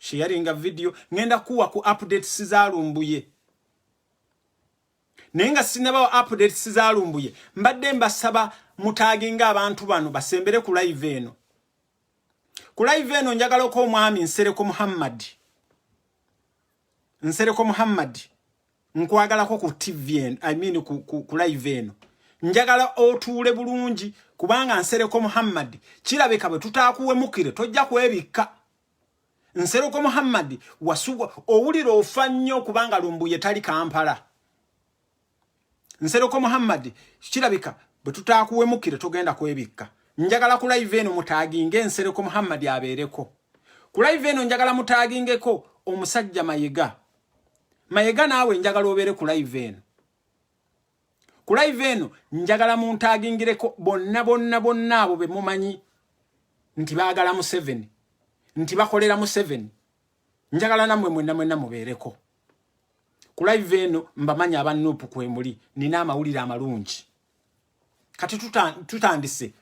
sharinga video ngenda kuwa ku updates za Lumbuye nenga sinaba updates za Lumbuye mbadde mbasaba mutaginga abantu bano basembere ku live eno njagala ko omwami Nsereko Muhammad nkwagala ko ku TV eno ku live eno njagala otuule bulungi kubanga Nsereko Muhammad kirabeka bwe tutakuwemukire tojja kwebikka Nsereko Muhammad wasuwa owulira ofannyo kubanga Lumbuye tali Kampala Nsereko Muhammad kirabika bwe tutakuwemukire togenda kwebikka njagala ku live eno mutaginge Nsereko Muhammad abeereko ku live eno njagala mutagingeko omusajja Mayiga naawe njagala obeere ku live eno ku live eno njagala muntagingireko bonna abo be mumanyi nti baagala Museveni nti bakolera Museveni njagala namwe mwenna mubeereko ku live eno mbamanya abannupu kwemuli nina amawulire amalungi kati tutandise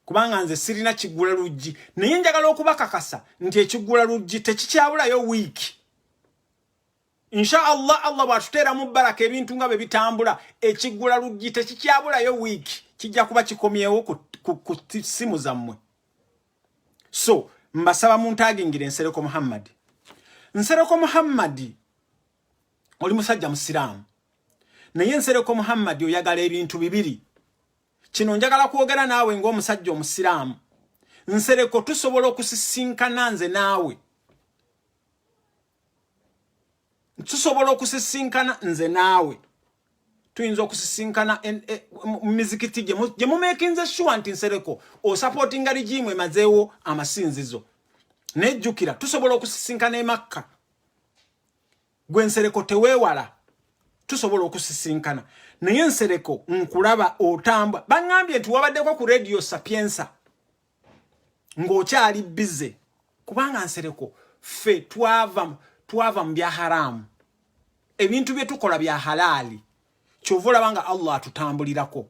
kubanga nze sirina kiggula luggi naye njagala okubakakasa nti ekiggula luggi tekikyabulayo wiiki insha Allah bwatuteera mu baraka ebintu nga bwe bitambula ekiggula luggi tekikyabulayo wiiki kijja kuba kikomyewo ku simu zammwe so mbasaba muntagingire Nsereko Muhammad oli musajja musiraamu naye Nsereko Muhammad oyagala ebintu bibiri kino njagala kwogera naawe ng'omusajja omusiraamu Nsereko tusobola okusisinkana nze naawe tuyinza okusisinkana mizikiti gye mumekinze sure nti Nsereko osupportinga regime emazeewo amasinzizo nejjukira tusobola okusisinkana e Makka gwe Nsereko teweewala tusobola okusisinkana naye Nsereko nkulaba otamba bangambye nti wabaddeko ku Radio Sapienza ng'okyali bize kubanga Nsereko ffe twava mu bya haramu ebintu bye tukola bya halali kyova olabanga Allah atutambulirako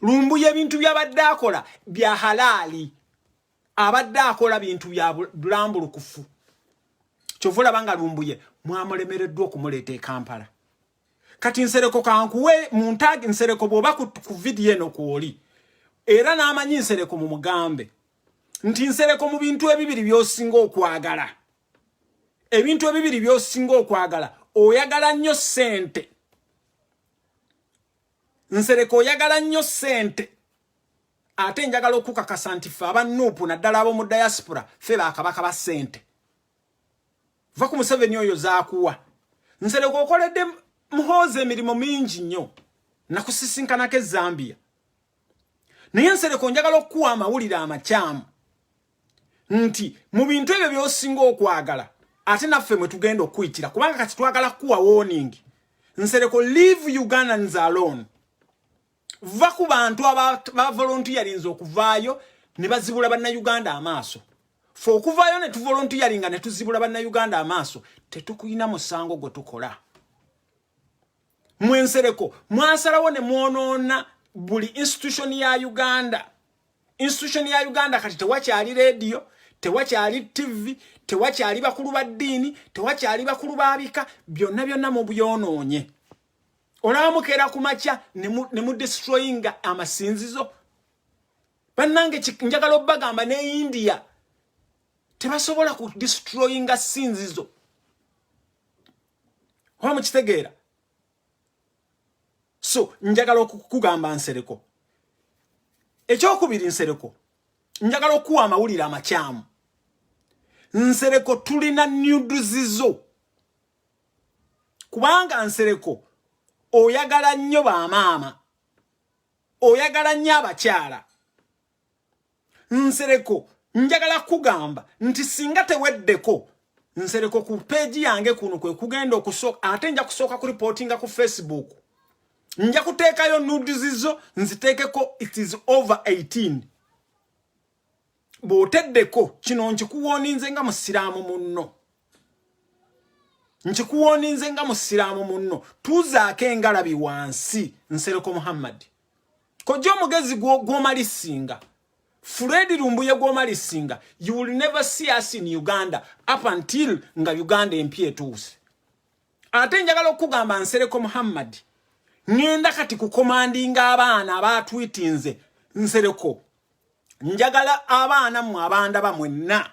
Lumbuye ebintu byabadde akola bya halali abadde akola bintu bya bulambulukufu kyova olabanga Lumbuye mwamulemereddwa okumuleeta e Kampala kati Nsereko kankuwe muntagi Nsereko bw'oba ku video eno kwoli era n'amanyi Nsereko mu mugambe nti Nsereko mu bintu ebibiri by'osinga okwagala ebintu ebibiri by'osinga okwagala oyagala nnyo ssente Nsereko oyagala nnyo ssente ate njagala okukakasa nti ffe abannuupu naddala ab'omu diaspora ffe bakabaka ba ssente va ku Museveni oyo zaakuwa Nsereko okoledde muhooza emirimu mingi nnyo nakusisinkanako e Zambia naye Nsereko njagala okukuwa amawulire amakyamu nti mu bintu ebyo by'osinga okwagala ate naffe mwe tugenda okuyitira kubanga kati twagala kuwa warning Nsereko leave Ugandans alone va ku bantu aba volunteerinze okuvaayo ne bazibula bannayuganda amaaso fe okuvaayo ne tuvolunteeringa ne tuzibula bannayuganda amaaso tetukuyina musango gwe tukola mwe Nsereko mwasalawo ne mwonoona buli institution ya Uganda kati tewakyali radio tewakyali TV tewakyali bakulu ba ddiini tewakyali bakulu ba bika byonna mu byonoonye olamukeera ku makya ne mu destroyinga amasinzizo bannange njagala obbagamba ne India tebasobola ku destroyinga sinzizo oba mukitegeera so njagala okukugamba Nsereko ekyokubiri Nsereko njagala okuwa amawulire amakyamu Nsereko tulina nuduzizo kubanga Nsereko oyagala nnyo bamaama oyagala nnyo abakyala Nsereko njagala kugamba nti singa teweddeko Nsereko ku page yange kuno kwe kugenda okusooka ate nja kusooka ku reportinga ku Facebook nja kuteekayo nuduzizo nziteekeko it is over 18 bw'oteddeko kino nkikuwooninze nga musiraamu munno tuzaako engalabi wansi Nsereko Muhammad kojja omugezi gw'omalisinga Fred Lumbuye Gwomalisinga, you will never see us in Uganda up until nga Uganda MP etuuse. Ate njagala okugamba Nsereko Muhammad ngenda kati ku commandinga abaana abatweetinze Nsereko njagala abaana mu abanda bamwenna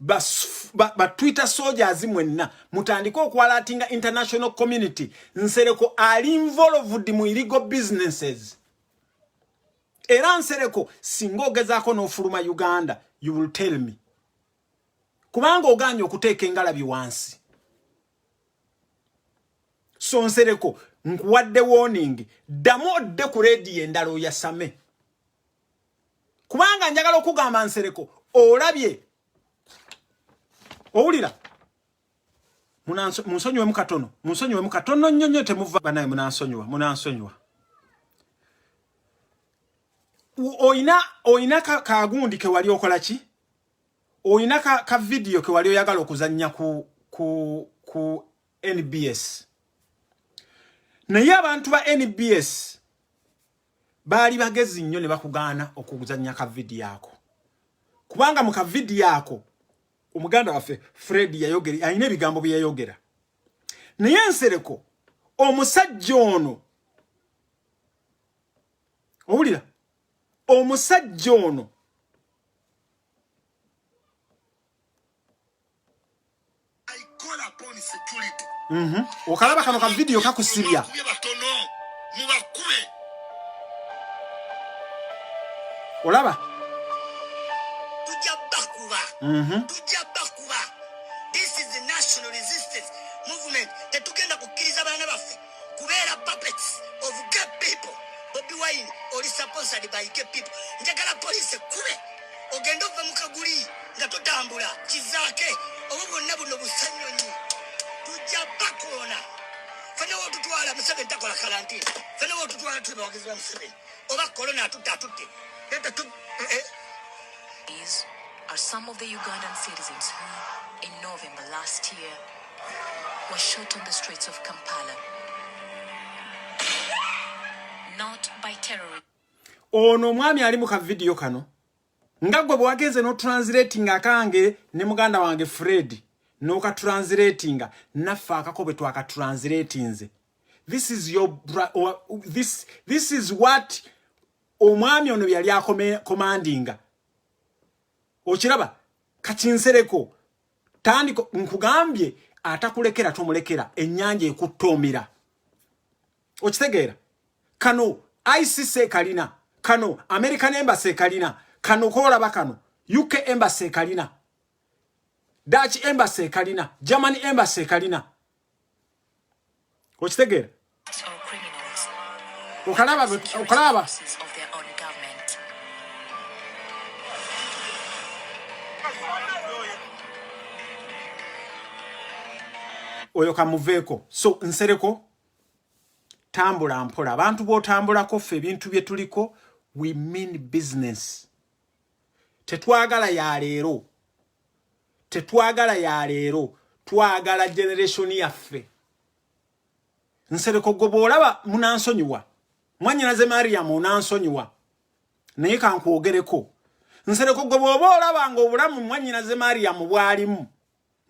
ba Twitter soldiers mwenna mutandika okwalatinga international community Nsereko ali involved mu illegal businesses. Era Nsereko singa ogezaako n'ofuluma Uganda, you will tell me. Kubanga oganye okuteeka engalabi wansi. So Nsereko nkuwadde warning, ddamu odde ku radio endala oyasame. Kubanga njagala okugamba Nsereko olabye. Owulira? Munsonyiwe mukatono. Munsonyiwe mukatono nnyo temuva banaye munansonyiwa. Oina kagundi ke wali okola ki? Oina ka video ke wali oyagala okuzannya ku NBS. Naye abantu ba NBS bali bagezi nnyo ne bakugaana okuzannya ka video yako. Kubanga mu ka video yako omuganda waffe Fred yayogera ayina ebigambo bye yayogera. Naye Nsereko omusajja ono owulira omusajja ono okalaba kano ka video kakusibya olaba this is the national resistance movement tetugenda kukkiriza bana baffe kubeera puppets of gay people. Bobby Wine oli sponsored by gay people. Njagala police kube ogenda ova mukaguli nga totambula kizaake obo bonna buno busanyonyi tujja bakoona fana wotutwala Museveni takola karantini fana wotutwala tube bagezi ba Museveni oba corona atutte. These are some of the Ugandan citizens who, in November last year, were shot on the streets of Kampala. Not by terrorists. Ono mwami ali mu ka video kano. Ngagwe bwageze no translating akange ne muganda wange Fred no ka translating nafa akakobe twaka translatinze. This is your this is what omwami ono yali commanding. Ochiraba kati Nsereko tandiko nkugambye atakulekera tomulekera ennyanja ekutomira. Okitegeera kano ICC kalina kano American Embassy kalina kano kolaba kano UK Embassy kalina Dutch Embassy kalina German Embassy kalina. Okitegeera okalaba oyo kamuveko. So Nsereko tambula mpola abantu botambulako ffe ebintu bye tuliko we mean business. Tetwagala ya leero twagala generation yaffe. Nsereko gobolaba munansonyiwa mwanyinaze Mariam unansonyiwa naye kankwogereko. Nsereko gobolaba nga obulamu mwanyinaze Mariam bwalimu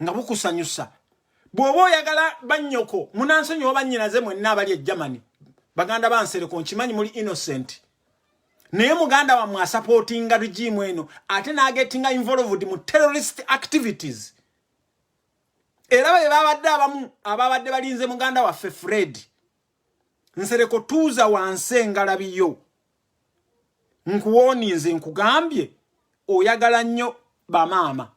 nga bukusanyusa. Bwobo yagala banyoko munansonyi obanyinaze mwenna abali e Germany baganda ba Nsereko nkimanyi muli innocent naye muganda wa mwa supporting regime eno ate na getting involved mu terrorist activities. Era babadde abamu ababadde balinze muganda wa Fred. Nsereko tuza wanse ngalabiyo nkuwoninze nkugambye oyagala nnyo bamama.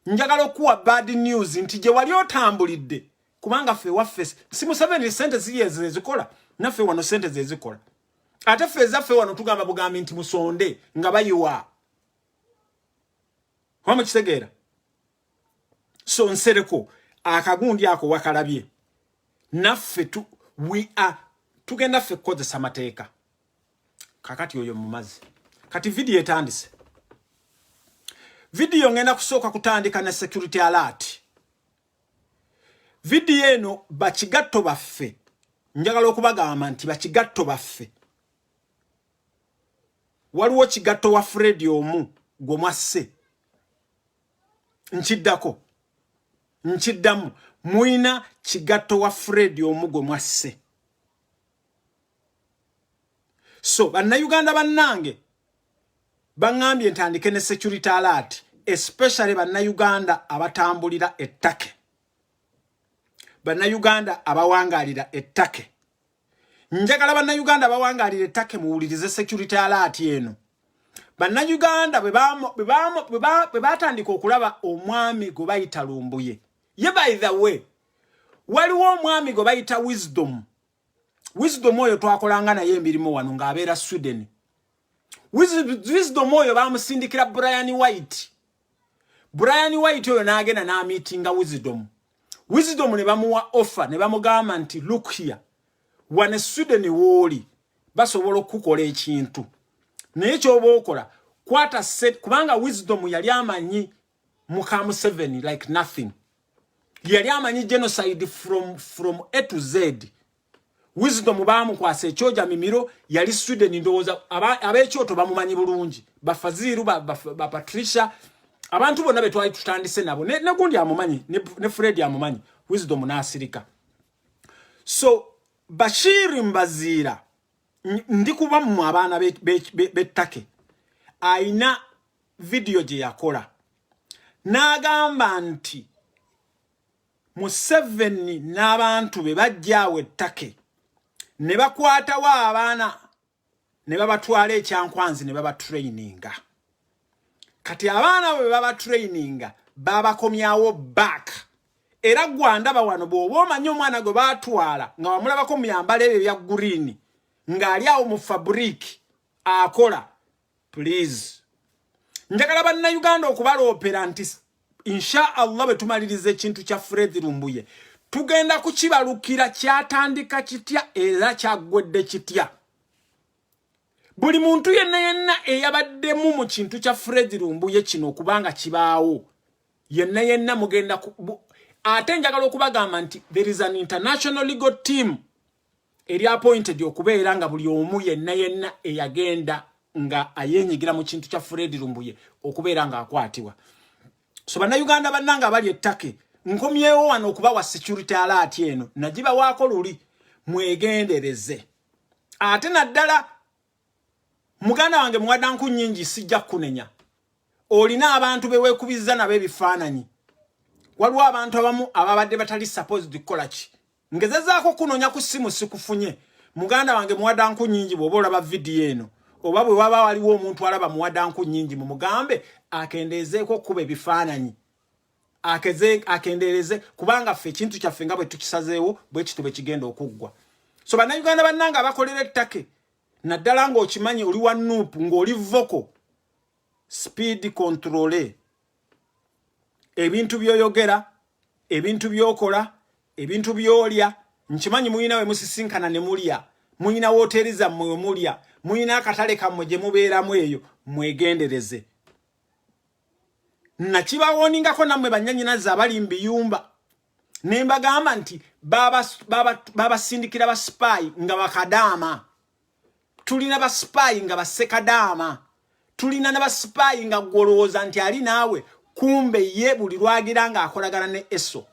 Njagala okuwa bad news nti je wali otambulidde kubanga ffe waffe si Museveni sente ziyeze zikola naffe wano sente zezikola ate ffe zaffe wano tugamba bugambi nti musonde nga bayiwa wama kitegeera. So Nsereko akagundi ako wakalabye naffe we are tugenda ffe kukozesa mateeka kakati oyo mumazi kati video etandise. Video ngenda kusooka kutandika na security alert. Video eno bakigatto baffe njagala okubagamba nti bakigatto baffe waliwo kigatto wa Fred omu gwe mwasse nkiddamu muina kigatto wa Fred omu gwe mwasse. So bannayuganda bannange bangambye ntandike ne security alert, especially bannayuganda abatambulira ettake, bannayuganda abawangalira ettake. Njagala bannayuganda abawangalira ettake muwulirize security alert eno. Bannayuganda bwe batandika okulaba omwami gwe bayita Lumbuye. Ye by the way, waliwo omwami gwe bayita Wisdom. Wisdom oyo twakolanga naye emirimu wano ng'abeera Sweden. Wisdom oyo bamusindikira Brian White. Brian White oyo n'agenda n'amiitinga Wisdom. Wisdom ne bamuwa offer ne bamugamba nti look here. Wane Sweden wooli basobola okukola ekintu. Naye ky'oba okola kwata set kubanga Wisdom yali amanyi Mukamu 7 like nothing. Yali amanyi genocide from A to Z. Wisdom bamukwasa ekyoja mimiro yali Sweden ndowooza ab'ekyoto bamumanyi bulungi. Bafaziru ba Patricia abantu bonna be twali tutandise nabo ne gundi amumanyi ne Fred amumanyi. Wisdom n'asirika. So Bashir Mbazira ndikuba mu abaana bettake aina video gye yakola n'agamba nti Museveni n'abantu be bajjaawo ettake ne bakwatawo abaana ne babatwala ekyankwanzi ne babatraininga. Kati abaana bwe babatraininga babakomyawo back. Era gwandaba wano bw'oba omanyi omwana gwe baatwala nga wamulabako mu byambalo ebyo ebya green ng'ali awo mu fabric akola. Please njagala bannayuganda okubaloopera nti insha Allah bwe tumaliriza ekintu kya Fred Lumbuye tugenda kukibalukira kyatandika kitya era kyaggwedde kitya. Buli muntu yenna eyabaddemu mu kintu kya Fred Lumbuye kino kubanga kibaawo yenna mugenda ate njagala okubagamba nti there is an international legal team eri appointed okubeera nga buli omu yenna eyagenda nga ayenyigira mu kintu kya Fred Lumbuye okubeera nga akwatibwa. So bannayuganda bannanga abali ettake nkomyewo wano okubawa security alert eno nagiba waako luli mwegendereze. Ate naddala muganda wange muwadanku nnyingi sijja kunenya. Olina abantu beweekubiza nabo ebifaananyi. Waliwo abantu abamu ababadde batali supposed kukola ki. Ngezezaako kunonya ku simu sikufunye. Muganda wange muwadanku nnyingi bw'oba olaba video eno. Oba bwe waba waliwo omuntu alaba muwadanku nnyingi mu mugambe akendeezeeko kuba ebifaananyi. Akendeereze kubanga ffe ekintu kyaffe nga bwe tukisazeewo bwe kityo bwe kigenda okuggwa. So bannayuganda bannanga abakolera ettake naddala ng'okimanyi oli wa Nuupu ng'oli vocal speed control. Ebintu byoyogera, ebintu byokola, ebintu byolya, nkimanyi muyina we musisinkana ne mulya, muyina wooteri zammwe we mulya, muyina akatale kammwe gye mubeeramu eyo, mwegendereze. Nakibawoningako nammwe bannyanyinaze abali mbiyumba. Ne mbagamba nti babasindikira ba spy nga bakadaama. Tulina ba spy nga basekadaama. Tulina ne ba spy nga gwolowooza nti ali naawe kumbe ye buli lwagira nga akolagana ne eso.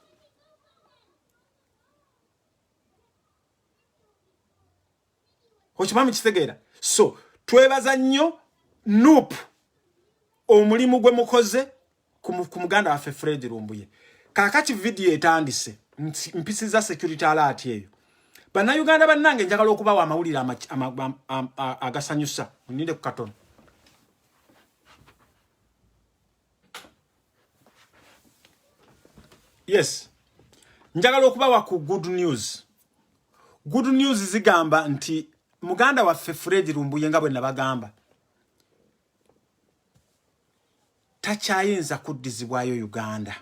Okimanyi kitegeera. So twebaza nnyo Nuupu omulimu gwe mukoze ku muganda waffe Fred Lumbuye. Kaakati video etandise mpisiza security alert eyo. Bannayuganda bannange njagala okubawa amawulire agasanyusa. Uninde ku katono. Yes. Njagala okubawa ku good news. Good news zigamba nti muganda waffe Fred Lumbuye nga bwe nabagamba takyayinza kuddizibwayo Uganda.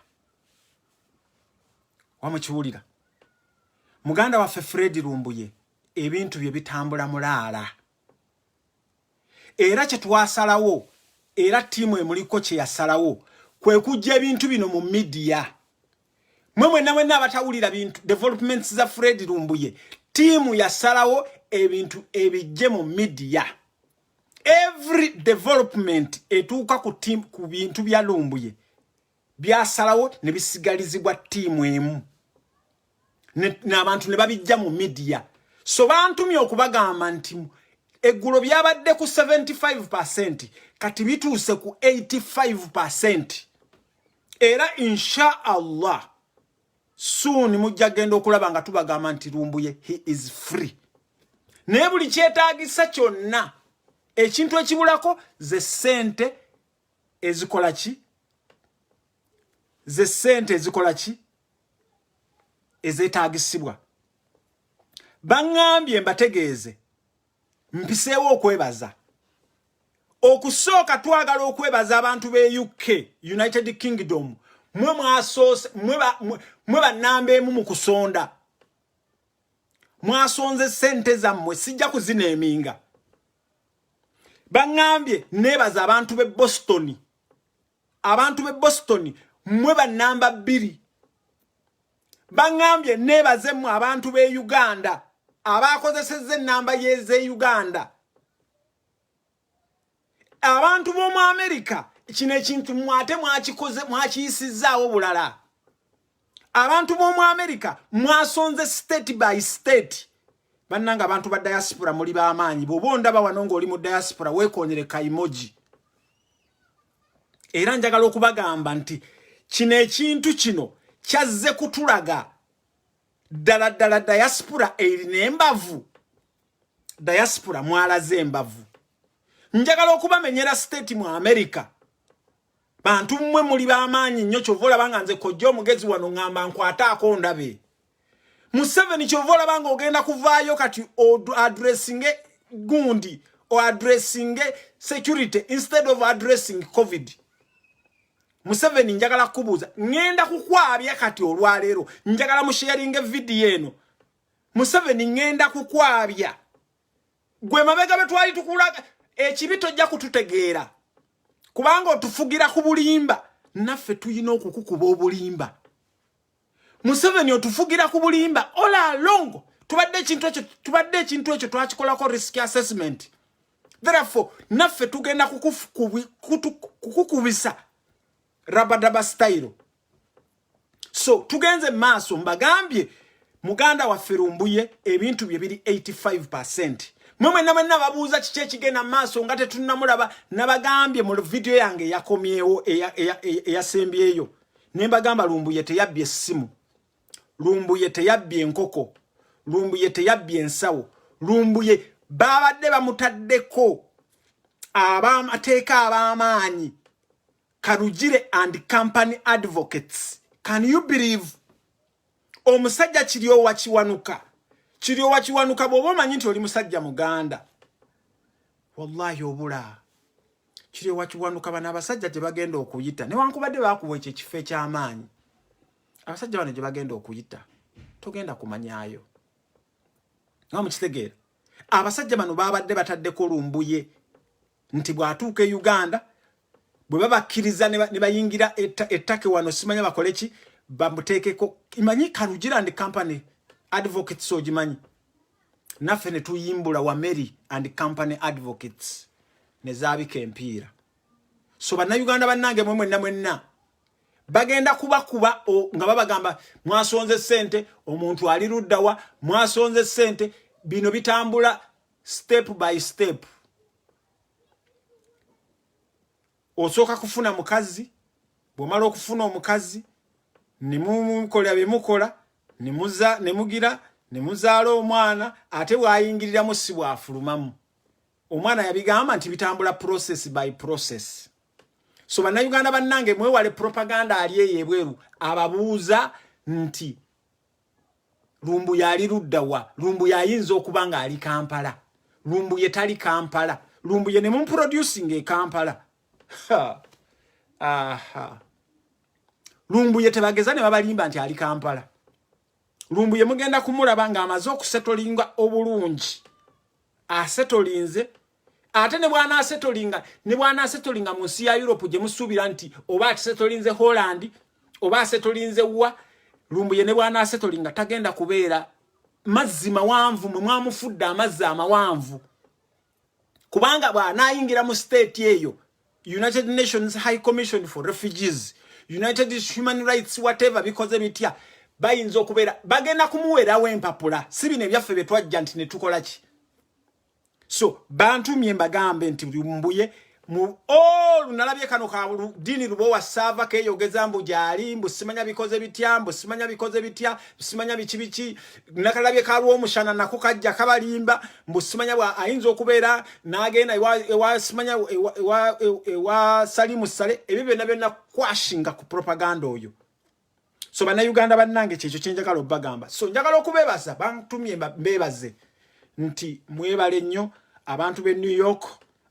Wamukiwulira. Muganda waffe Fred Lumbuye ebintu bye bitambula mulaala. Era kye twasalawo era tiimu emuliko kye yasalawo kwe kujja ebintu bino mu media. Mwenna abatawulira bintu developments za Fred Lumbuye tiimu yasalawo ebintu ebijje mu media. every development etuuka ku bintu bya Lumbuye byasalawo ne bisigalizibwa tiimu emu n'abantu ne babijja mu media. So bantumye okubagamba nti eggulo byabadde ku 75% kati bituuse ku 85%. Era insha Allah soon mujja genda okulaba nga tubagamba nti Lumbuye he is free. Ne buli kyetaagisa kyonna ekintu ekibulako ze sente ezikola ki? Ze sente ezikola ki? Ezetaagisibwa. Bangambye mbategeeze mpiseewo okwebaza. Okusooka twagala okwebaza abantu be UK, United Kingdom, mwe bannamba emu mu kusonda. Mwasonze sente zammwe sijja kuzineeminga. Bangambye nebaza abantu be Boston. Abantu be Boston mwe bannamba 2. Bangambye nebaze mu abantu be Uganda. Abakozesezza ennamba y'eze Uganda. Abantu b'omu America kino ekintu mwate mwakikoze mwakiyisizaawo bulala. Abantu b'omu America mwasonze state by state. Bannanga abantu ba diaspora muli b'amaanyi bw'obonda bawano ng'oli mu diaspora weekonyere ka emoji. Era njagala okubagamba nti kino ekintu kino kyazze kutulaga ddala diaspora erina embavu. Diaspora mwalaze embavu. Njagala okubamenyera state mu America. Bantu mmwe muli b'amaanyi nnyo kyovola banga nze kojja omugezi wano ngamba nkwataako ndabe. Museveni kyovola banga ogenda kuvaayo kati addressing gundi or addressing security instead of addressing COVID. Museveni njagala kubuuza ngenda kukwabya kati olwaleero njagala mu sharing video eno. Museveni ngenda kukwabya. Gwe mabega betwali tukulaga ekibi tojja kututegeera. Kubanga otufugira ku bulimba naffe tuyina okukukuba obulimba. Museveni otufugira ku bulimba ola alongo tubadde ekintu ekyo twakikolako risk assessment. Therefore naffe tugenda kukukubisa rabadaba style. So tugenze maaso mbagambye muganda waffe Lumbuye ebintu bye biri 85%. Mwe na babuuza kiki ekigenda maaso nga tetunnamulaba nabagambye mu video yange yakomyewo eyasembyeyo. Ne mbagamba Lumbuye teyabbye essimu. Lumbuye teyabbye enkoko. Lumbuye teyabbye ensawo. Lumbuye babadde bamutaddeko amateeka ab'amaanyi. Karugire and company advocates. Can you believe? Omusajja Kiryowa Kiwanuka. Kiryowa Kiwanuka bw'oba omanyi nti oli musajja Muganda. Wallahi obula. Kiryowa Kiwanuka bano abasajja gye bagenda okuyita. Newankubadde baakuwa ekyo ekifo eky'amaanyi. Abasajja bano gye bagenda okuyita. Togenda kumanyaayo. Nga mukitegeera. Abasajja bano babadde bataddeko Lumbuye nti bw'atuuka e Uganda bwe babakkiriza ne bayingira ettake wano simanya bakole ki bamuteekeko imanyi Karugire and company advocates ogimanyi. Naffe ne tuyimbula wa Mary and company advocates ne zaabika empiira. So bannayuganda bannange mwenna bagenda kubakuba nga babagamba mwasonze sente omuntu ali luddawa mwasonze sente bino bitambula step by step. Osooka kufuna mukazi bw'omala okufuna omukazi nimukola byemukola nemugira nemuzaala omwana ate bw'ayingiriramu si bw'afulumamu. Omwana yabigamba nti bitambula process by process. So bannayuganda bannange mwewale propaganda ali eyo ebweru ababuuza nti Lumbuye ali luddawa. Lumbuye ayinza okuba nga ali Kampala. Lumbuye tali Kampala. Lumbuye ne mumproducing e Kampala. Aha. Lumbuye tebageza ne babalimba nti ali Kampala. Lumbuye mugenda kumulaba nga amaze okusetolinga obulungi. Asetolinze ate ne bwana asetolinga mu nsi ya Europe gye musuubira nti oba asetolinze Holland oba asetolinze wa. Lumbuye ne bwana asetolinga tagenda kubeera mazzi mawanvu mwe mwamufudde amazzi amawanvu. kubanga bw'anaayingira mu state eyo United Nations High Commission for Refugees, United Human Rights whatever bikoze bitya bayinza okubeera bagenda kumuweerawo empapula si bino ebyaffe bye twajja nti ne tukola ki. So bantumye mbagambe nti Lumbuye mu nalabye kano ka dini lubo wa sava keyogeza mbu gyali mbu simanya bikoze bitya mbu simanya bikoze bitya simanya bichi nakalabye kalwo omushana nako kajja kabalimba mbu simanya bwa ayinza okubeera nagenda ewa simanya ewa Salimu Sale ebibe nabyo kwashinga ku propaganda oyo. So bana Uganda bannange kyekyo kyenjagala obagamba. So njagala okubebaza bantumye mbebaze nti mwebale nnyo abantu be New York,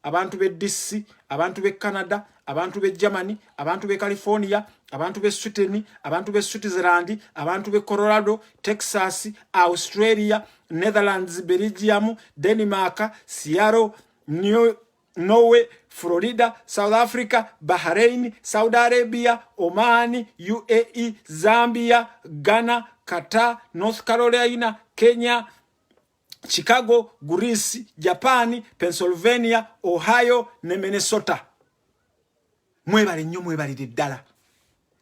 abantu be DC, abantu be Canada, abantu be Germany, abantu be California, abantu be Sweden, abantu be Switzerland, abantu be Colorado, Texas, Australia, Netherlands, Belgium, Denmark, Seattle, Norway, Florida, South Africa, Bahrain, Saudi Arabia, Oman, UAE, Zambia, Ghana, Qatar, North Carolina, Kenya, Chicago, Greece, Japan, Pennsylvania, Ohio, ne Minnesota. Mwebale nnyo mwebalire ddala.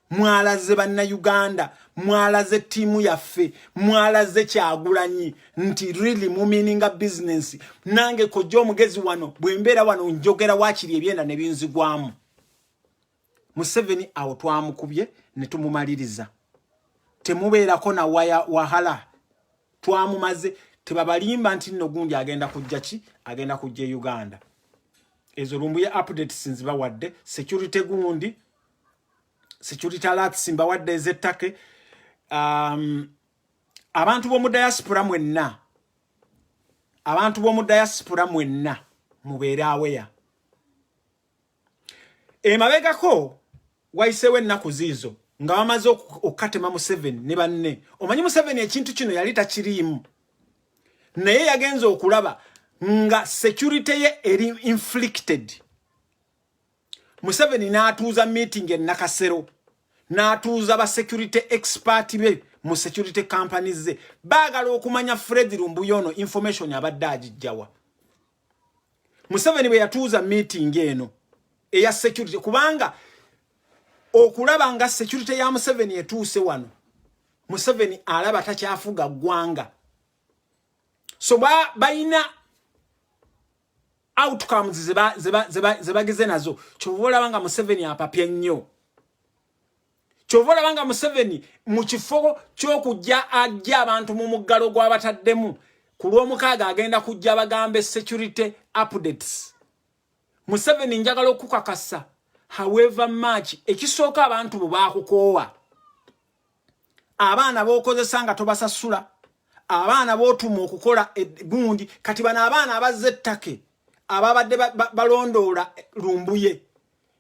Mwalaze banna Uganda, mwalaze timu yaffe, mwalaze Kyagulanyi nti really mumininga business. Nange kojja omugezi wano bwembeera wano njogera wakiri ebyenda ne binzigwamu. Museveni awo twamukubye ne tumumaliriza. Temubeerako na wahala. Twamumaze tebabalimba nti nno gundi agenda kujja ki agenda kujja Uganda. Ezo Lumbuye update sinziba wadde security gundi security alert simba wadde ezettake abantu bo mu diaspora mwenna mubeere aweya emabegako waisewe ennaku ziizo nga bamaze okukatema Museveni ne banne. Omanyi Museveni ekintu kino yali takiriimu naye yagenza okulaba nga security ye eri inflicted. Museveni n'atuuza meeting e Nakasero, n'atuuza ba security expert be mu security companies ze baagala okumanya Fred Lumbuye ono information abadde agijjawa. Museveni bwe yatuuza meeting eno eya security kubanga okulaba nga security ya Museveni etuuse wano Museveni alaba takyafuga gwanga. So bayina outcomes zebageze nazo. Chovola banga Museveni apapye nnyo. Chovola banga Museveni mu kifo ky'okujja ajja abantu mu muggalo gw'abataddemu ku lw'omukaaga agenda kujja bagambe security updates. Museveni njagala okukakasa however much ekisooka abantu bo baakukoowa. Abaana b'okozesa nga tobasasula. Abaana b'otuma okukola gundi kati bana abaana abazze ettake ababadde balondoola Lumbuye.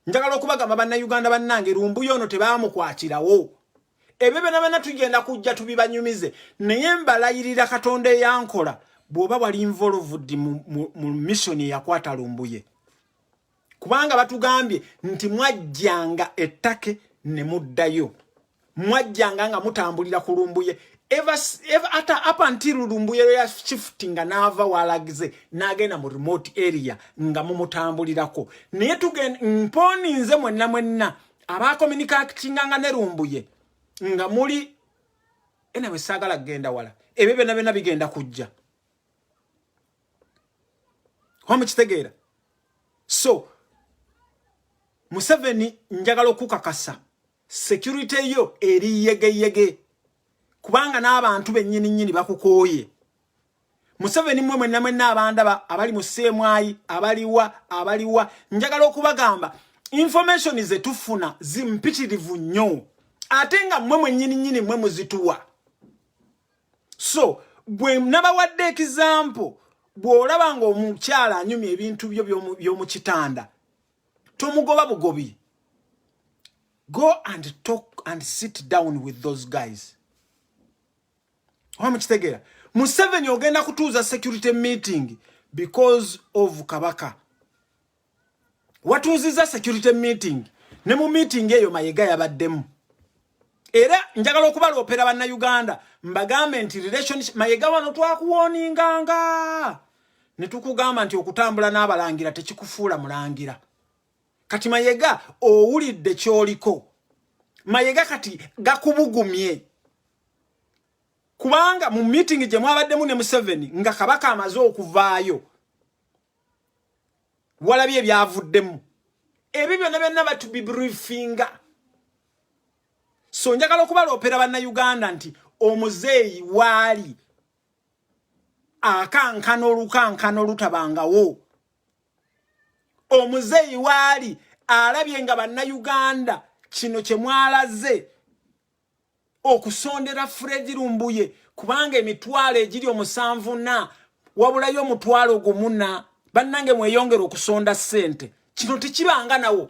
Njagala okubagamba banna Uganda bannange Lumbuye ono tebaamukwatirawo. Ebyo bena tugenda kujja tubibanyumize naye mbalayirira Katonda eyankola bw'oba wali involved mu mission yakwata Lumbuye. Kubanga batugambye nti mwajjanga ettake ne muddayo. Mwajjanga nga mutambulira ku Lumbuye. Ever up until Lumbuye ya shifting anava walagize nagenda mu remote area nga mumutambulirako. Naye mponi nze mwenna aba communicating nga ne Lumbuye nga muli enawe sagala genda wala. Ebebe na bigenda kujja. Homu kitegeera. So Museveni njagala okukakasa security yo eri yege kubanga n'abantu bennyini bakukooye. Museveni mwenna abandaba abali mu semwayi abaliwa njagala okubagamba information ze tufuna zimpitirivu nnyo atenga mwennyini muzituwa. So bwe nabawadde example bw'olaba nga omukyala anyumya ebintu by'omu kitanda tomugoba bugobi. Go and talk and sit down with those guys. Wamukitegera Museveni ogenda kutuuza security meeting because of Kabaka. Watuuziza security meeting ne mu meeting eyo Mayiga yabaddemu. Era njagala okubaloopera banna Uganda mbagambe nti relationship Mayiga wano twakuwoninganga netukugamba nti okutambula n'abalangira tekikufuula mulangira. Kati Mayega owulidde kyoliko. Mayega kati gakubugumye. Kubanga mu meeting gye mwabaddemu ne Museveni nga Kabaka amaze okuvaayo. Walabye ebyavuddemu. Ebyo byonna byonna batubibriefinga. So njagala okubaloopera bannayuganda nti omuzeeyi waali akankana olukankana olutabangawo. Omuzeeyi waali alabye nga bannayuganda kino kye mwalaze okusondera Fred Lumbuye kubanga emitwalo egiri 74 wabulayo omutwalo gumuna bannange mweyongera okusonda ssente. Kino tekibanga nawo.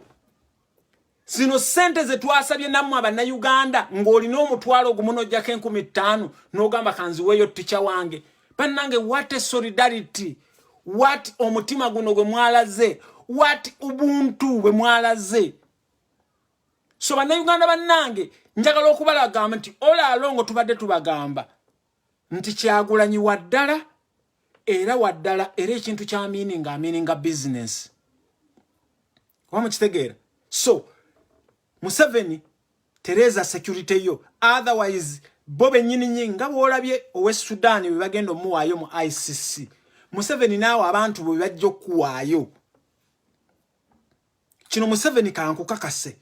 Zino sente ze twasabye nammwe abannayuganda ng'olina omutwalo gumu n'ojjako 15,000 n'ogamba kanziweeyo tica wange. Bannange what a solidarity, what omutima guno gwe mwalaze, what ubuntu bwe mwalaze. So bannayuganda bannange njagala okubalagamba nti ola alongo tubadde tubagamba nti Kyagulanyi waddala era ekintu kya meaninga business. Wamukitegeera? So Museveni Teresa security yo, otherwise bobe nyini nga bwolabye owe Sudan bwe bagenda omuwaayo mu ICC. Museveni naawe abantu bwe bajja okuwaayo. Kino Museveni kankukakase.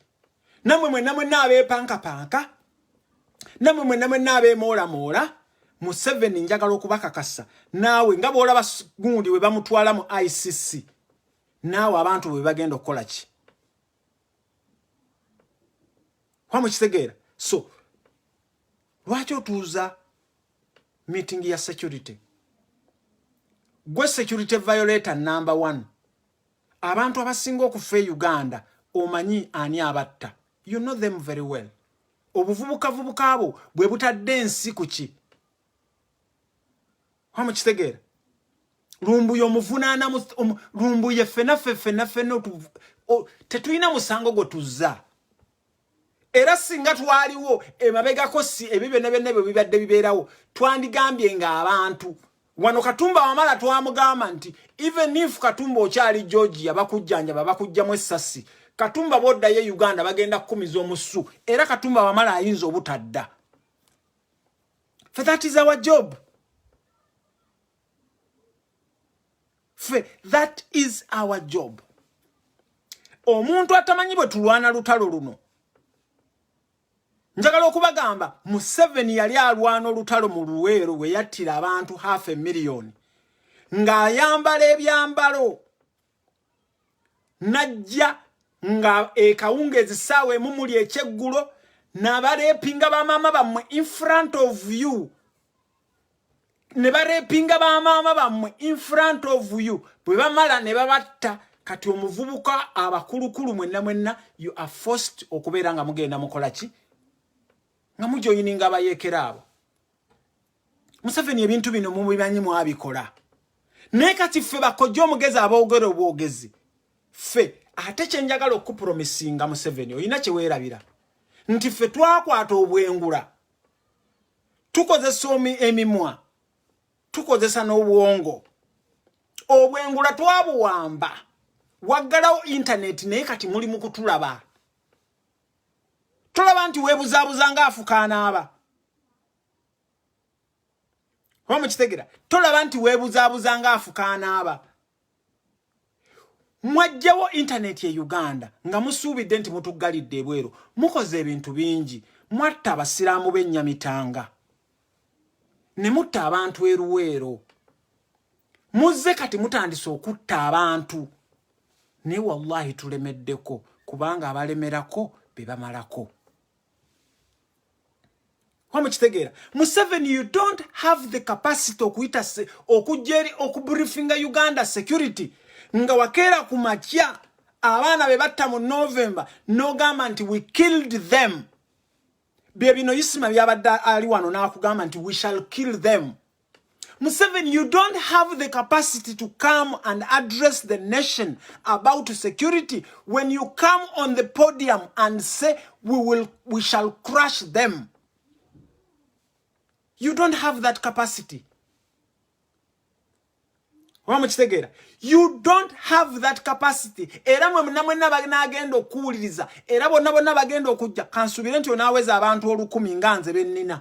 Namwe mwenna abeepankapanka, namwe mwenna abeemoolamoola, Museveni njagala okubakakasa naawe nga bwolaba gundi we bamutwala mu ICC, naawe abantu bwe bagenda okukola ki? Wamukitegeera? So lwaki otuuza meeting ya security? Gwe security violator number 1. Abantu abasinga okufa e Uganda omanyi ani abatta. You know them very well. Obuvubuka abo bwe butadde ensi ku ki? Wamukitegeera? Lumbuye omuvunaana Lumbuye fena tetulina musango gwe tuzza. Era singa twaliwo emabegako si ebibyo nebyo bibadde bibeerawo twandigambye nga abantu wano Katumba Wamala twamugamba nti even if Katumba okyali Georgia bakujjanja bakujjamu essasi, Katumba bodda ye Uganda bagenda kukumiza omusu era Katumba Wamala ayinza obutadda. For that is our job. That is our job. Omuntu atamanyi bwe tulwana lutalo luno. Njagala okubagamba Museveni yali alwana olutalo mu Luweero we yattira abantu 500,000 ng'ayambala ebyambalo najja nga ekawungezi ssaawa emu muli ekyeggulo n'abaleepinga bamaama bammwe in front of you. Ne baleepinga bamaama bammwe in front of you. Bwe bamala ne babatta. Kati omuvubuka abakulukulu mwenna you are forced okubeera nga mugenda mukola ki? Nga mujoyininga abayeekera abo. Museveni ebintu bino mubimanyi mwabikola. Naye kati ffe bakojja omugezi aboogera obwogezi. Ffe ate kyenjagala okupromisinga Museveni olina kye weerabira. Nti ffe twakwata obwengula. Tukozesa emimwa. Tukozesa n'obwongo. Obwengula twabuwamba. Waggalawo internet naye kati muli mu kutulaba. Tulaba nti weebuzaabuza ng'afuka anaaba. Wamukitegeera? Tulaba nti weebuzaabuza ng'afuka anaaba. Mwajjawo internet ye Uganda nga musuubidde nti mutuggalidde ebweru. Mukoze ebintu bingi. Mwatta abasiraamu b'Ennyamitanga. Ne mutta abantu eruweero. Muzze kati mutandise okutta abantu. Ne wallahi tulemeddeko kubanga abalemerako be bamalako. Wamukitegeera? Museveni, you don't have the capacity okuyita okujeri okubriefinga Uganda security nga wakeera ku makya abaana be batta mu November n'ogamba nti we killed them. Bye bino Isima byabadde ali wano n'akugamba nti we shall kill them. Museveni, you don't have the capacity to come and address the nation about security when you come on the podium and say we shall crush them. You don't have that capacity. Wamukitegera. You don't have that capacity. Era mwe bagenda okuwuliriza. Era bonna bagenda okujja. Kansubire nti onaweza abantu 1000 nganze bennina.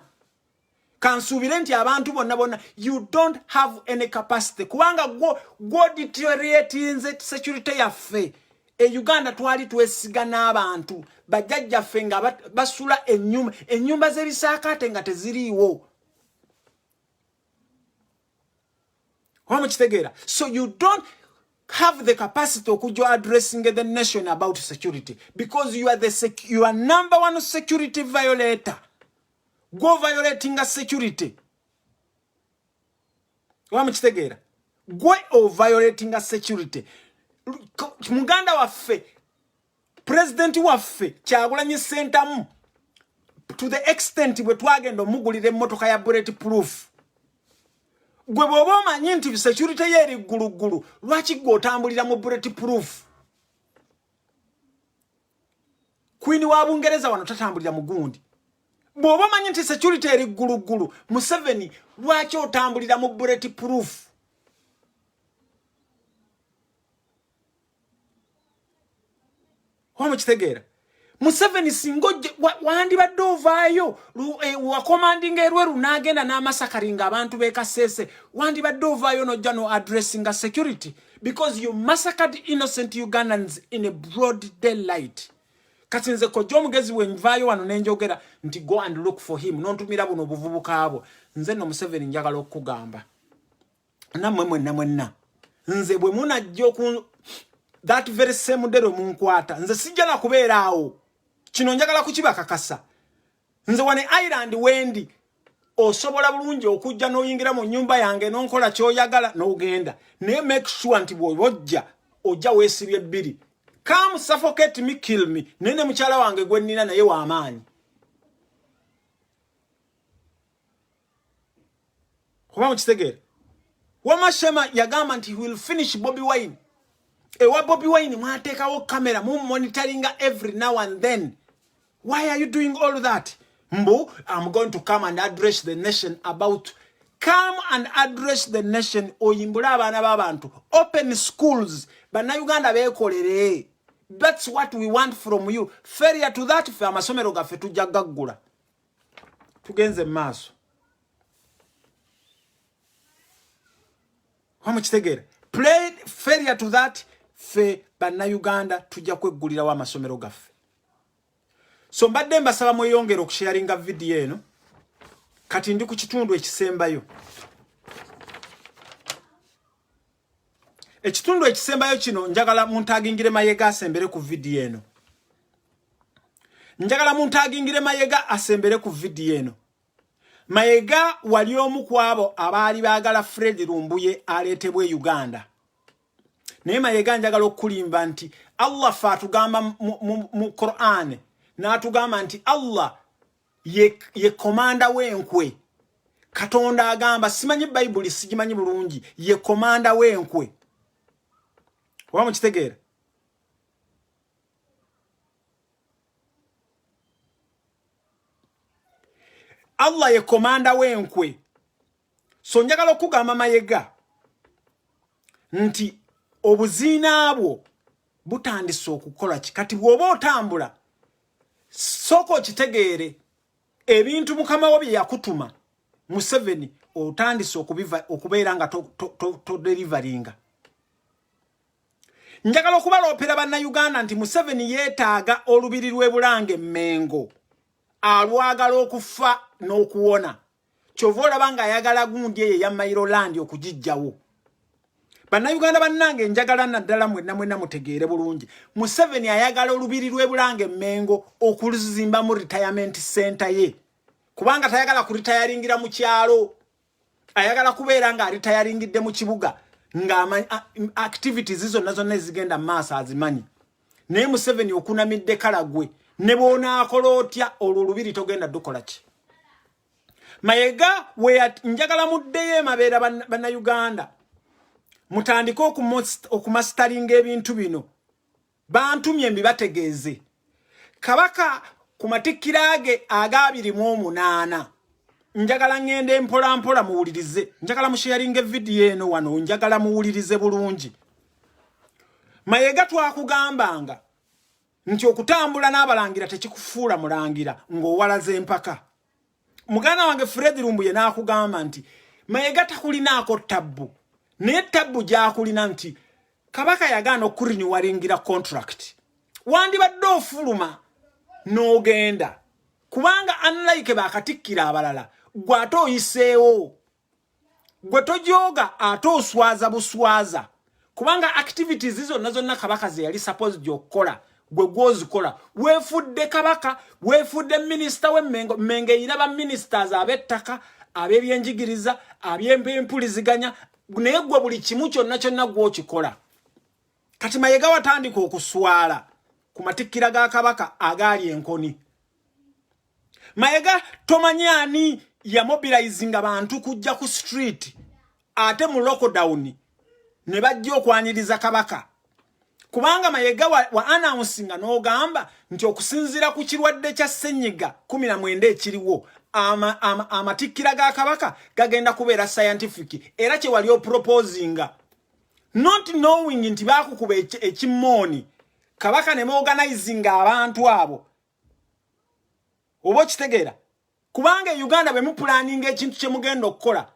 Kansubire nti abantu bonna. You don't have any capacity. Kubanga go deteriorating security yaffe. Uganda twali twesiga n'abantu. Bajjajjaffe nga basula ennyumba z'ebisaakaate nga teziriiwo. So you don't have the capacity of addressing the nation about security because you are number one security violator. Go violating a security. Go violating a security. Muganda waffe, President waffe, Kyagulanyi Ssentamu, to the extent we twagenda omugulira emmotoka ya bulletproof. Gwe bwoba omanyi nti security ye eri ggulu lwaki gwe otambulira mu bulletproof? Queen wa Bungereza wano tatambulira mu gundi. Bwoba omanyi nti security eri ggulu Museveni lwaki otambulira mu bulletproof? Wamukitegeera? Museveni singoje wandibadde ovaayo wa commanding erweru n'agenda n'amasakaringa abantu beekasese wandibadde ovaayo n'ojja no addressing a security because you massacred innocent Ugandans in a broad daylight. Kati nze kojja omugezi we nvaayo wano n'enjogera nti go and look for him n'ontumira buno obuvubuka abo nze no Museveni njagala okugamba nammwe mwenna nze bwe munajja that very same day munkwata nze sijjala kubeera awo. Kino njagala kukibakakasa. Nze wane Island wendi osobola bulungi okujja n'oyingira mu nyumba yange n'onkola ky'oyagala n'ogenda. Ne make sure nti bw'ojja ojja weesibye bbiri. Come suffocate me, kill me. Nene mukyala wange gwe nnina naye w'amaanyi. Kuba mukitegeera. Wamashema yagamba nti he will finish Bobi Wine. Ewa Bobi Wine mwateekawo kamera mu monitoringa every now and then. Why are you doing all that? Mbu, I'm going to come and address the nation about. Come and address the nation. Oyimbula abaana b'abantu. Open schools. Bannayuganda beekolere. That's what we want from you. Failure to that, fe amasomero gaffe tujja gaggula. Tugenze maaso. Wamukitegeera. Play failure to that, fe bannayuganda tujja kweggulirawo amasomero gaffe. So mbadde mbasaba mweyongera okusharinga video eno kati ndi ku kitundu ekisembayo. Ekitundu ekisembayo kino njagala muntagingire Mayega asembere ku video eno. Njagala muntagingire Mayega asembere ku video eno. Mayega wali omu kwabo abaali baagala Fred Lumbuye aleetebwe Uganda. Naye Mayega njagala okulimba nti Allah fa tugamba mu Quran n'atugamba nti Allah ye komanda w'enkwe. Katonda agamba simanyi Bible sigimanyi bulungi ye komanda w'enkwe. Wamukitegeera? Allah ye komanda w'enkwe. So njagala okugamba Mayega nti obuziina bwo butandise okukola kikati bw'oba otambula soko kitegeere ebintu mukama wo bye yakutuma Museveni otandise okubeera nga to deliveringa. Njagala okubaloopera bannayuganda nti Museveni yeetaaga olubiri lw'e Mengo alwagala okufa n'okuwona. Kyova olaba nga ayagala gundi eyo ya Mairoland okugijjawo. Bannayuganda bannange njagala naddala mwenna mutegeere bulungi. Museveni ayagala olubiri lw'e Mengo okuluzimba mu retirement center ye. Kubanga tayagala kuritayaringira mu kyalo. Ayagala kubeera nga ritayaringidde mu kibuga. Nga activities izo nazo nezigenda maaso azimanyi. Naye Museveni okunamidde Karagwe. Ne bona akola otya olwo olubiri togenda dukola ki. Mayega njagala muddeyo emabeera bannayuganda. Mutandika okumasitaringa ebintu bino. Bantumye mbibategeeze. Kabaka ku matikkira ge aga 28 njagala ngende mpola muwulirize njagala musharinge video eno wano njagala muwulirize bulungi Mayiga twakugambanga nti okutambula n'abalangira tekikufuula mulangira ng'owalaze empaka mugana wange Fred Lumbuye n'akugamba nti Mayiga takulinaako tabbu naye tabbu gy'akulina nti Kabaka yagaana okurinyiwalingira contract wandibadde ofuluma n'ogenda kubanga unlike bakatikkira abalala gwe ate oyiseewo gwe tojoga ate oswaza buswaza kubanga activities zonna Kabaka ze yali supposed okukola gwe gwozikola weefudde Kabaka weefudde minister w'Emmengo iraba ministers ab'ettaka ab'ebyenjigiriza aby'empuliziganya naye gwe buli kimu kyonna gw'okikola kati Mayiga watandika okuswala ku matikkira ga Kabaka agaali enkoni Mayiga tomanyani ya mobilizing abantu kujja ku street ate mu lockdown ne bajja okwaniriza Kabaka kubanga Mayiga wa announcing n'ogamba nti okusinzira ku kirwadde kya Ssenyiga 19 ekiriwo amatikkira ga Kabaka gagenda kubeera scientific era kye wali proposing not knowing nti bakukuba ekimoni Kabaka ne organizing abantu abo obo kitegeera kubanga Uganda bwe mu planning ekintu kye mugenda okukola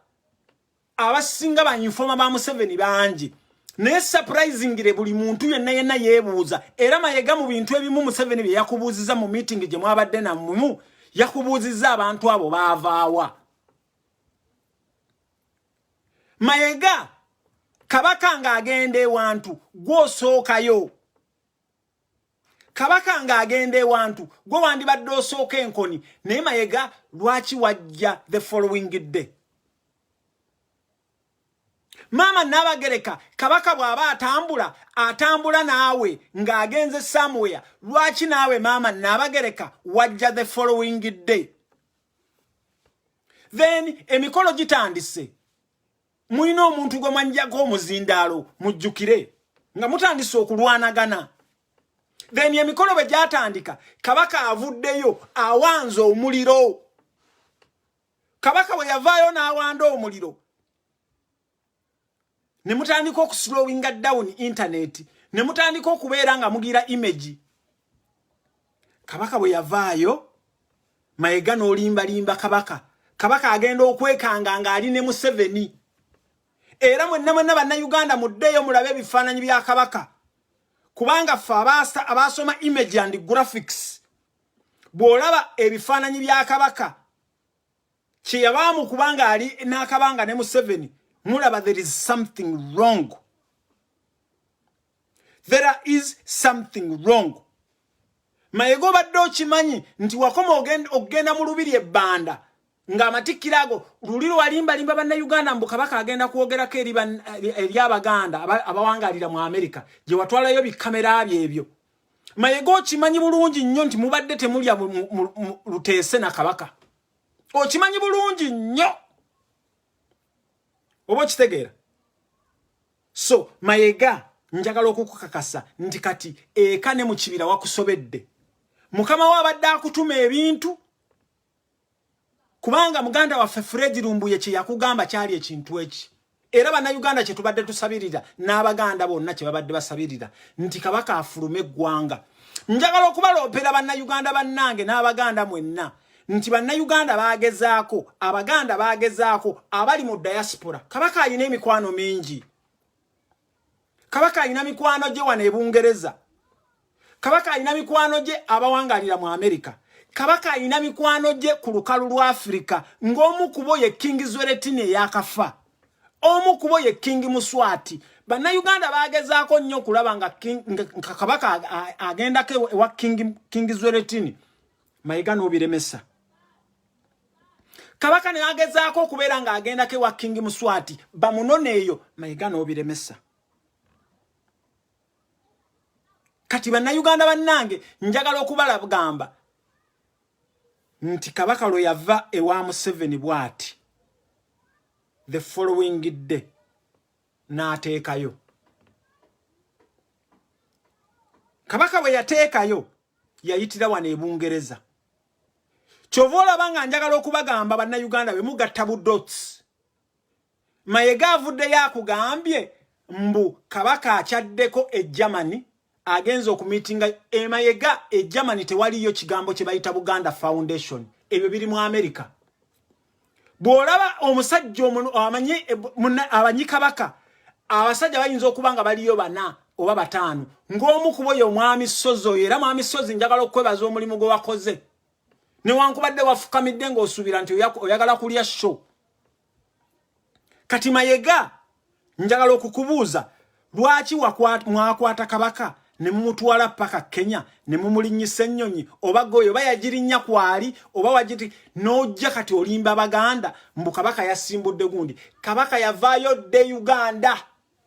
abasinga ba informa ba Museveni bangi ne surprisingire buli muntu yenna yeebuuza era Mayiga mu bintu ebimu Museveni bye yakubuuziza mu meeting gye mwabadde nammwe yakubuuziza abantu abo baavaawa Mayiga Kabaka ng'agenda ewantu gw'osookayo Kabaka ng'agenda ewantu gwe wandibadde osooka enkoni naye Mayiga lwaki wajja the following day Mama Nabagereka Kabaka bw'aba atambula naawe ng'agenze somewhere lwaki naawe Mama Nabagereka wajja the following day then emikolo gitandise mulina omuntu gwe mwanjako omuzindaalo mujjukire nga mutandise okulwanagana then emikolo bwe gyatandika Kabaka avuddeyo awanza omuliro Kabaka bwe yavaayo n'awanda omuliro ne mutandika okuslowinga down internet ne mutandika okubeera nga mugira image Kabaka bwe yavaayo Mayiga n'olimbalimba Kabaka agenda okwekanga ng'ali ne Museveni era mwenna bannayuganda muddeyo mulabe ebifaananyi bya Kabaka kubanga ffe abasoma image and graphics bw'olaba ebifaananyi bya Kabaka kye yabaamu kubanga ali n'akabanga ne Museveni mulaba there is something wrong. There is something wrong. Mayiga obadde okimanyi nti wakoma ogenda mu lubiri ebbanda ng'amatikkira ago luli lwalimbalimba bannayuganda mbu Kabaka agenda kwogerako eri Abaganda abawangalira mu Amerika gye watwalayo bikamera byebyo Mayiga okimanyi bulungi nnyo nti mubadde temulya Luteese na Kabaka okimanyi bulungi nnyo oba kitegeera so Mayiga njagala okukukakasa nti kati eka ne mu kibira wakusobedde Mukama wabadde akutuma ebintu kubanga muganda waffe Fred Lumbuye kye yakugamba kyali ekintu eki era bannayuganda kye tubadde tusabirira n'Abaganda bonna kye babadde basabirira nti Kabaka afulume eggwanga njagala okubaloopera bannayuganda bannange n'Abaganda mwenna nti bannayuganda baagezaako Abaganda baagezaako abali mu diaspora Kabaka alina emikwano mingi Kabaka alina mikwano gye wano e Bungereza Kabaka alina mikwano gye abawangalira mu Amerika Kabaka alina mikwano gye ku lukalu lwa Afrika ng'omu kubo ye King Zwelithini yakafa omu kubo ye King Muswati bannayuganda baagezaako nnyo kulaba nga Kabaka agendako ewa King Zwelithini Mayiga n'obiremesa Kabaka ne agezaako okubeera ng'agendako ewa King Muswati bamunone eyo Mayiga n'obiremesa kati bannayuganda bannange njagala okubalagamba nti Kabaka lwe yava ewa Museveni bw'ati the following day n'ateekayo Kabaka bwe yateekayo yayitira wano e Bungereza Chovola banga njagala okubagamba bannayuganda be mugatta bu dots. Mayiga avudde yakugambye mbu kabaka akyaddeko e Germany agenza okumitinga Mayiga e Germany tewaliyo kigambo kye bayita Buganda Foundation. Ebyo biri mu America. Bwolaba omusajja amanyi abanyi kabaka abasajja bayinza okubanga baliyo bana oba batano ng'omu kuboyo omwami Sozo era mwami Sozi njagala okwebaza omulimu gwe wakoze ne wankubadde wafukamidde ng'osuubira nti oyagala kulya show kati Mayiga njagala okukubuuza lwaki mwakwata kabaka ne mumutwala paka Kenya ne mumulinyisa ennyonyi oba goyo bayagirinnya kwali oba wagiti nojja kati olimba baganda mbu kabaka yasimbudde gundi kabaka yavaayo de Uganda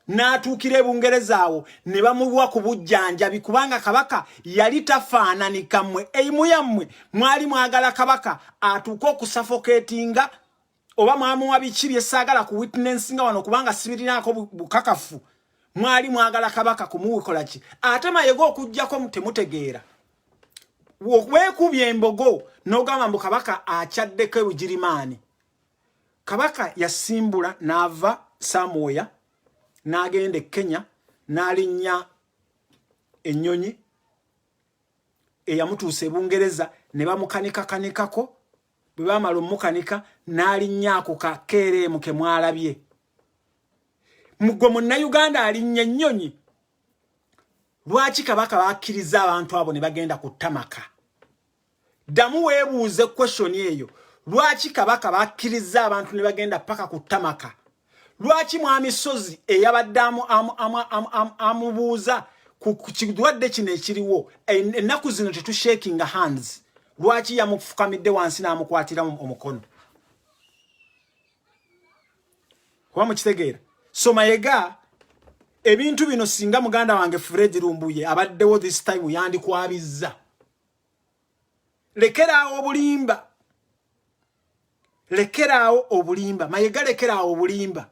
n'atuukira Bungereza awo ne bamuwa ku bujjanja bikubanga kabaka yali tafaananika mmwe eimu yammwe mwali mwagala kabaka atuuka okusuffocatinga oba mwamuwa biki byesaagala ku witnessinga wano kubanga sibirinako bukakafu mwali mwagala kabaka kumuwikola ki ate Mayiga okujjako mutemutegeera weekubye embogo n'ogamba mbu kabaka akyaddeko ebugirimaani kabaka yasimbula n'ava Samoya n'agenda Kenya n'alinnya ennyonyi eyamutuusa e Bungereza ne bamukanikako bwe bamala omukanika n'alinnya ku kakeeremu ke mwalabye mugwe munnayuganda alinnya ennyonyi lwaki kabaka bakkiriza abantu abo ne bagenda ku Tamaka ddamu weebuuze question eyo lwaki kabaka bakkiriza abantu ne bagenda paka ku Tamaka lwaki mwami Sozi eyabadde amubuuza ku kidwadde kino ekiriwo ennaku zino tetushakinga hands lwaki yamufukamidde wansi n'amukwatira omukono kuba mukitegeera so Mayiga ebintu bino singa muganda wange Fred Lumbuye abaddewo this time yandikwabizza lekeraawo obulimba Mayiga lekeraawo obulimba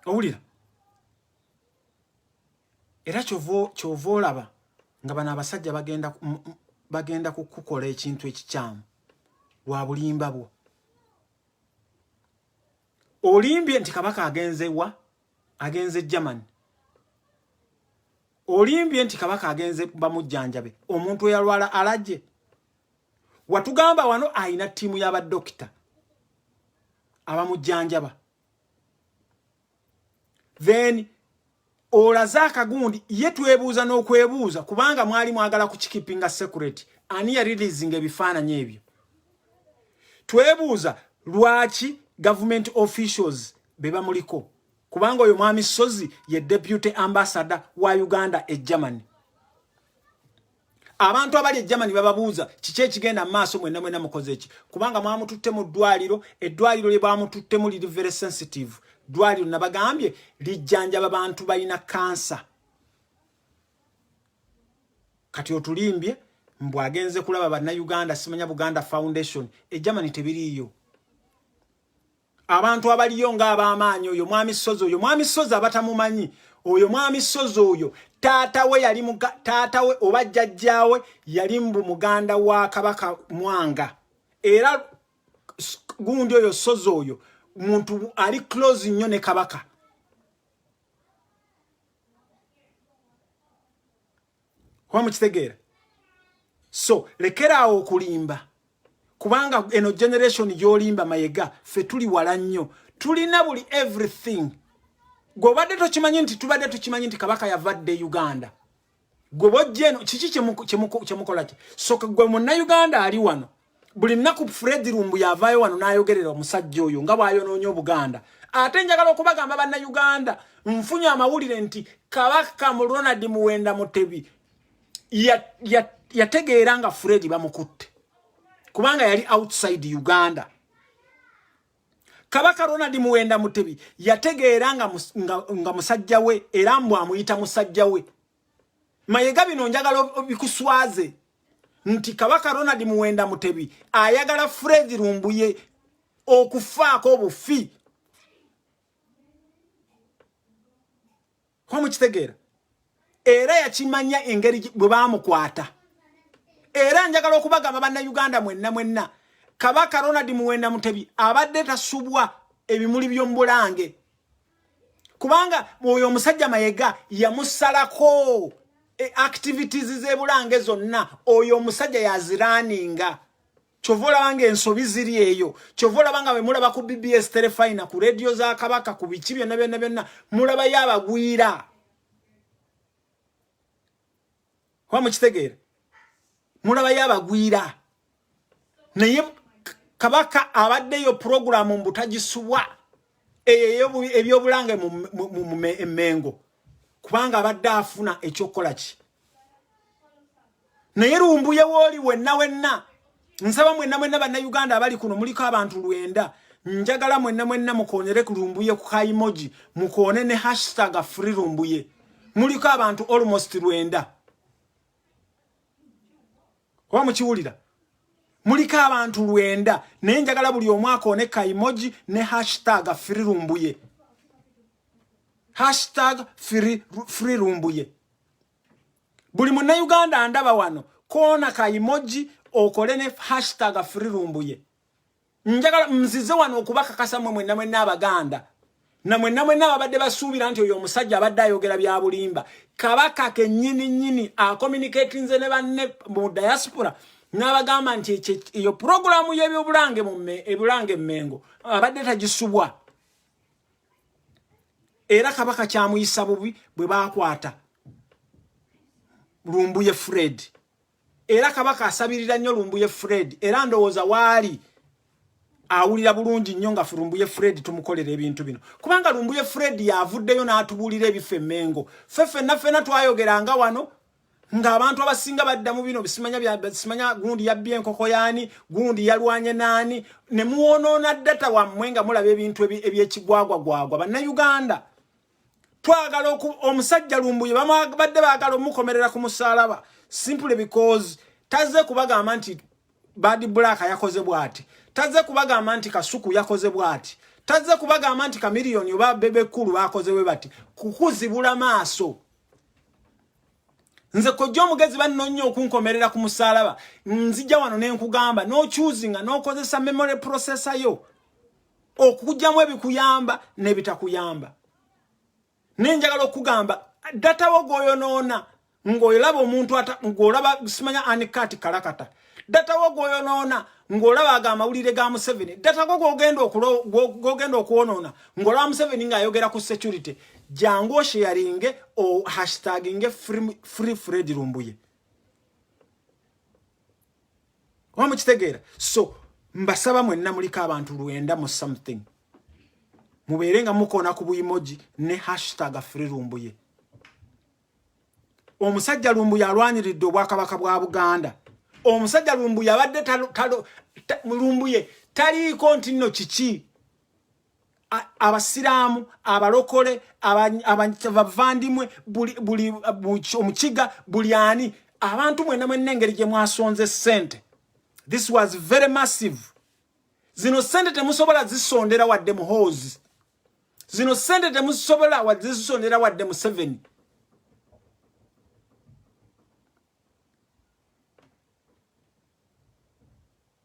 owulira era kyova olaba nga bano abasajja bagenda kukukola ekintu ekikyamu lwa bulimba bwo olimbye nti kabaka agenze Germany olimbye nti kabaka agenze bamujjanjabe omuntu eyalwala alajje watugamba wano ayina ttiimu y'abadokita abamujjanjaba then Olazaka gundi ye twebuuza n'okwebuuza kubanga mwali mwagala kukikipinga secret ani ya releasing ebifaananyi ebyo twebuuza lwaki government officials beba muliko kubanga oyo mwami Sozi ye deputy ambassador wa Uganda e Germany abantu abali e Germany bababuuza kiki ekigenda maaso mwena mukoze eki kubanga mwamututte mu eddwaliro lye bamututte mu liri very sensitive dwaliro nabagambye lijjanjaba abantu balina kansa kati otulimbye mbu agenze kulaba bannayuganda simanya Buganda Foundation e Germany tebiriyo abantu abaliyo ng'abamaanyi oyo mwami Sozi abatamumanyi oyo mwami Sozi oyo taata we oba jjajjaawe yali mbu muganda wa kabaka Mwanga era gundi oyo Sozi oyo muntu ali close nnyo ne kabaka kwa mukitegeera so lekeraawo okulimba kubanga eno generation y'olimba Mayiga fe tuli wala nnyo tulina buli everything gobadde tokimanyi nti tubadde tukimanyi nti kabaka yavadde Uganda gobojje eno kiki kyemukola ki so gwe munnayuganda ali wano buli nnaku Fred Lumbu yavaayo wano n'ayogerera omusajja oyo nga bw'ayonoonya Obuganda ate njagala okubagamba bannayuganda nfunye amawulire nti kabaka mu Ronald Muwenda Mutebi yategeera nga Fred bamukutte kubanga yali outside Uganda kabaka Ronald Muwenda Mutebi yategeera nga musajja we era mbu amuyita musajja we Mayiga bino njagala bikuswaze nti kabaka Ronald Muwenda Mutebi ayagala Fred Lumbuye okufaako obufi Kwa mukitegeera era yakimanya engeri bwe bamukwata era njagala okubagamba bannayuganda mwenna Kabaka Ronald Muwenda Mutebi abadde tasubwa ebimuli by'ombulange kubanga oyo omusajja Mayiga yamusalako activities z'ebulange zonna oyo omusajja yaziraninga chovola wange ensobi ziri eyo chovola banga we mulaba ku BBS Telefina ku radio za Kabaka ku bichi byonna mulaba yabagwira kwa mukitegeera mulaba yabagwira naye Kabaka abadde yo program mbutagisubwa ebyobulange mu Mengo kubanga abadde afuna ekyokola ki naye Lumbuye woli wenna nsaba mwenna bannayuganda abali kuno muliko abantu 9 njagala mwenna mukonyere ku Lumbuye ku emoji mukone ne #FreeLumbuye muliko abantu almost 9 kwa mukiwulira muliko abantu 9 naye njagala buli omwaka one ka emoji ne #FreeLumbuye #FreeLumbuye buli munnayuganda ndaba wano kona ka emoji okole ne #FreeLumbuye njagala mzize wano okubakakasa mwenna abaganda na mwenna abadde basuubira nti oyo omusajja abadde ayogera bya bulimba Kabaka kennyini a communicating ne banne mu diaspora n'abagamba nti iyo programu y'ebyobulange ebulange Mengo abadde tagisubwa era Kabaka kyamuyisa bubi bwe bakwata Lumbuye Fred era Kabaka asabirira nnyo Lumbuye Fred era ndowooza waali awulira bulungi nnyo nga Lumbuye Fred tumukolera ebintu bino kubanga Lumbuye Fred yavuddeyo n'atubulira ebife Mengo ffenna twayogeranga wano nga abantu abasinga badda mu bino bisimanya gundi yabbye enkoko yaani gundi yalwanye nani ne muwonoona data wammwe nga mulaba ebintu ebyekigwagwa bannayuganda twagala omusajja Lumbuye badde baagala omukomerera ku musalaba simply because taze kubagamba nti Bad Black yakoze bwati taze kubagamba nti Kasuku yakoze bwati taze kubagamba nti Chameleone oba Bebe Kulu bakoze we bati kukuzibula maaso nze kojja omugezi bannonnyo okunkomerera ku musalaba nzija wano ne nkugamba no choosing no kozesa memory processor yo okujjamu ebikuyamba ne bitakuyamba nenjagala okugamba data wogoyo nona ngolaba omuntu ngolaba simanya anikati kalakata data wogoyo nona ngolaba agamawulire ga Museveni data gogenda okuwonona ngolaba Museveni nga ayogera ku security jango sharinge o hashtaginge free Fred Lumbuye wamukitegeera so mbasaba mwenna mulika abantu 9 mu something muberenga mukona ku emoji ne #FreeLumbuye omusajja Lumbuye alwanyiridde obwakabaka bwa Buganda omusajja Lumbuye abadde Lumbuye taliko ntino kiki abasiramu abalokole abavandimwe buli omukiga buliani abantu mwenna engeri gye mwasonze sente this was very massive zino sente temusobola zisondera wadde muhozi zino sente temusobola zisondera wadde mu 7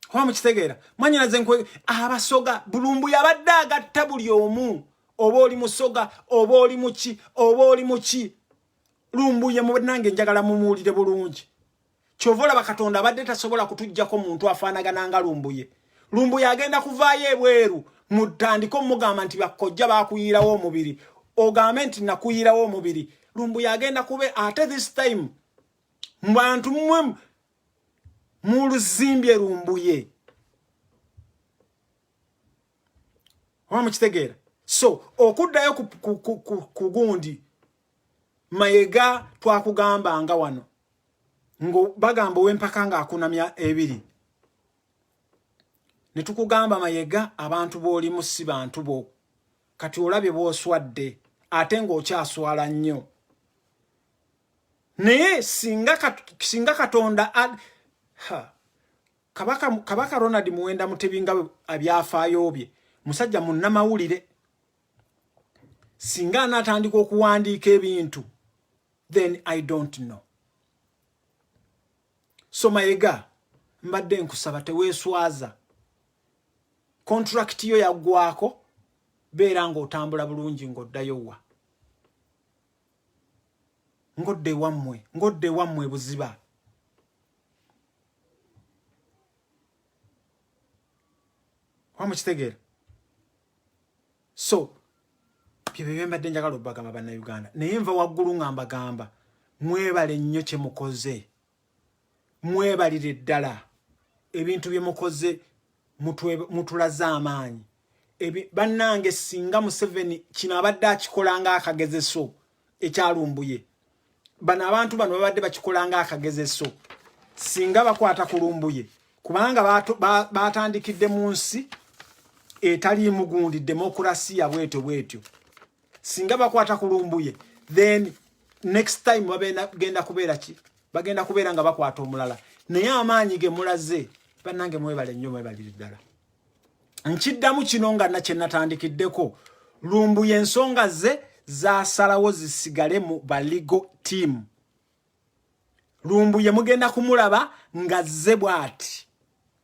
kwa mukitegeera manyina zenkwe abasoga Lumbuye abadde agatta buli omu oba oli musoga oba oli muki Lumbuye nange njagala mumuwulire bulungi kyovola bakatonda abadde tasobola kutujjako muntu afaanagana nga Lumbuye agenda kuvaayo ebweru mutandiko mugamba nti bakojja bakuyirawo omubiri ogambe nti nakuyirawo omubiri Lumbuye agenda kube ate this time mbantu mmwe muluzimbye Lumbuye wamukitegeera so okuddayo ku gundi Mayiga twakugamba nga wano ngo bagamba wempaka nga akunamya ebiri netukugamba Mayiga abantu boli musi bantu bo kati olabye boswadde ate ng'okyaswala nnyo naye singa katonda Kabaka Ronald Muwenda Mutebi nga abyafaayo bye musajja munnamawulire singa anatandika okuwandiika ebintu then I don't know. So Mayiga mbadde nkusaba teweeswaza contract yo yaggwako beera ng'otambula bulungi ng'oddayo wa ngodde wammwe buziba. Wamukitegeera? So bye mbadde njagala obbagamba bannayuganda naye nva waggulu nga mbagamba mwebale nnyo kye mukoze, mwebalire ddala ebintu bye mukoze mutulaze amaanyi. Bannange singa Museveni kino abadde akikolanga akagezeso ekyalumbuye, bano abantu bano babadde bakikolanga akagezeso singa bakwata kulumbuye, kubanga batandikidde mu nsi etali mugundi demokrasiya bwetyo. Singa bakwata kulumbuye then next time bagenda kubeera ki? Bagenda kubeera nga bakwata omulala. Naye amaanyi ge mulaze bannange mwebale nnyo, mwebalire ddala. Nkiddamu kino nga nakye natandikiddeko, lumbuye ensonga ze zasalawo zisigale mu baligo team. Lumbuye mugenda kumulaba nga zze bw'ati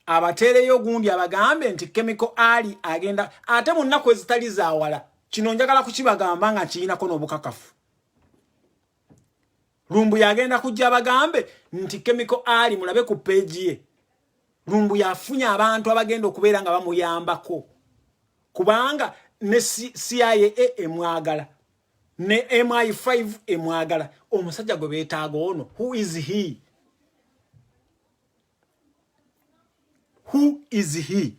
abateereyo gundi abagambe nti Chemical Ali agenda ate mu nnaku ezitali zaawala. Kino njagala kukibagamba nga kirinako n'obukakafu. Lumbuye agenda kujja abagambe nti Chemical Ali mulabe ku page ye. Lumbuye afunye abantu abagenda okubeera nga bamuyambako, kubanga ne CIA emwagala ne MI5 emwagala. Omusajja gwe beetaaga ono, who is he? Who is he?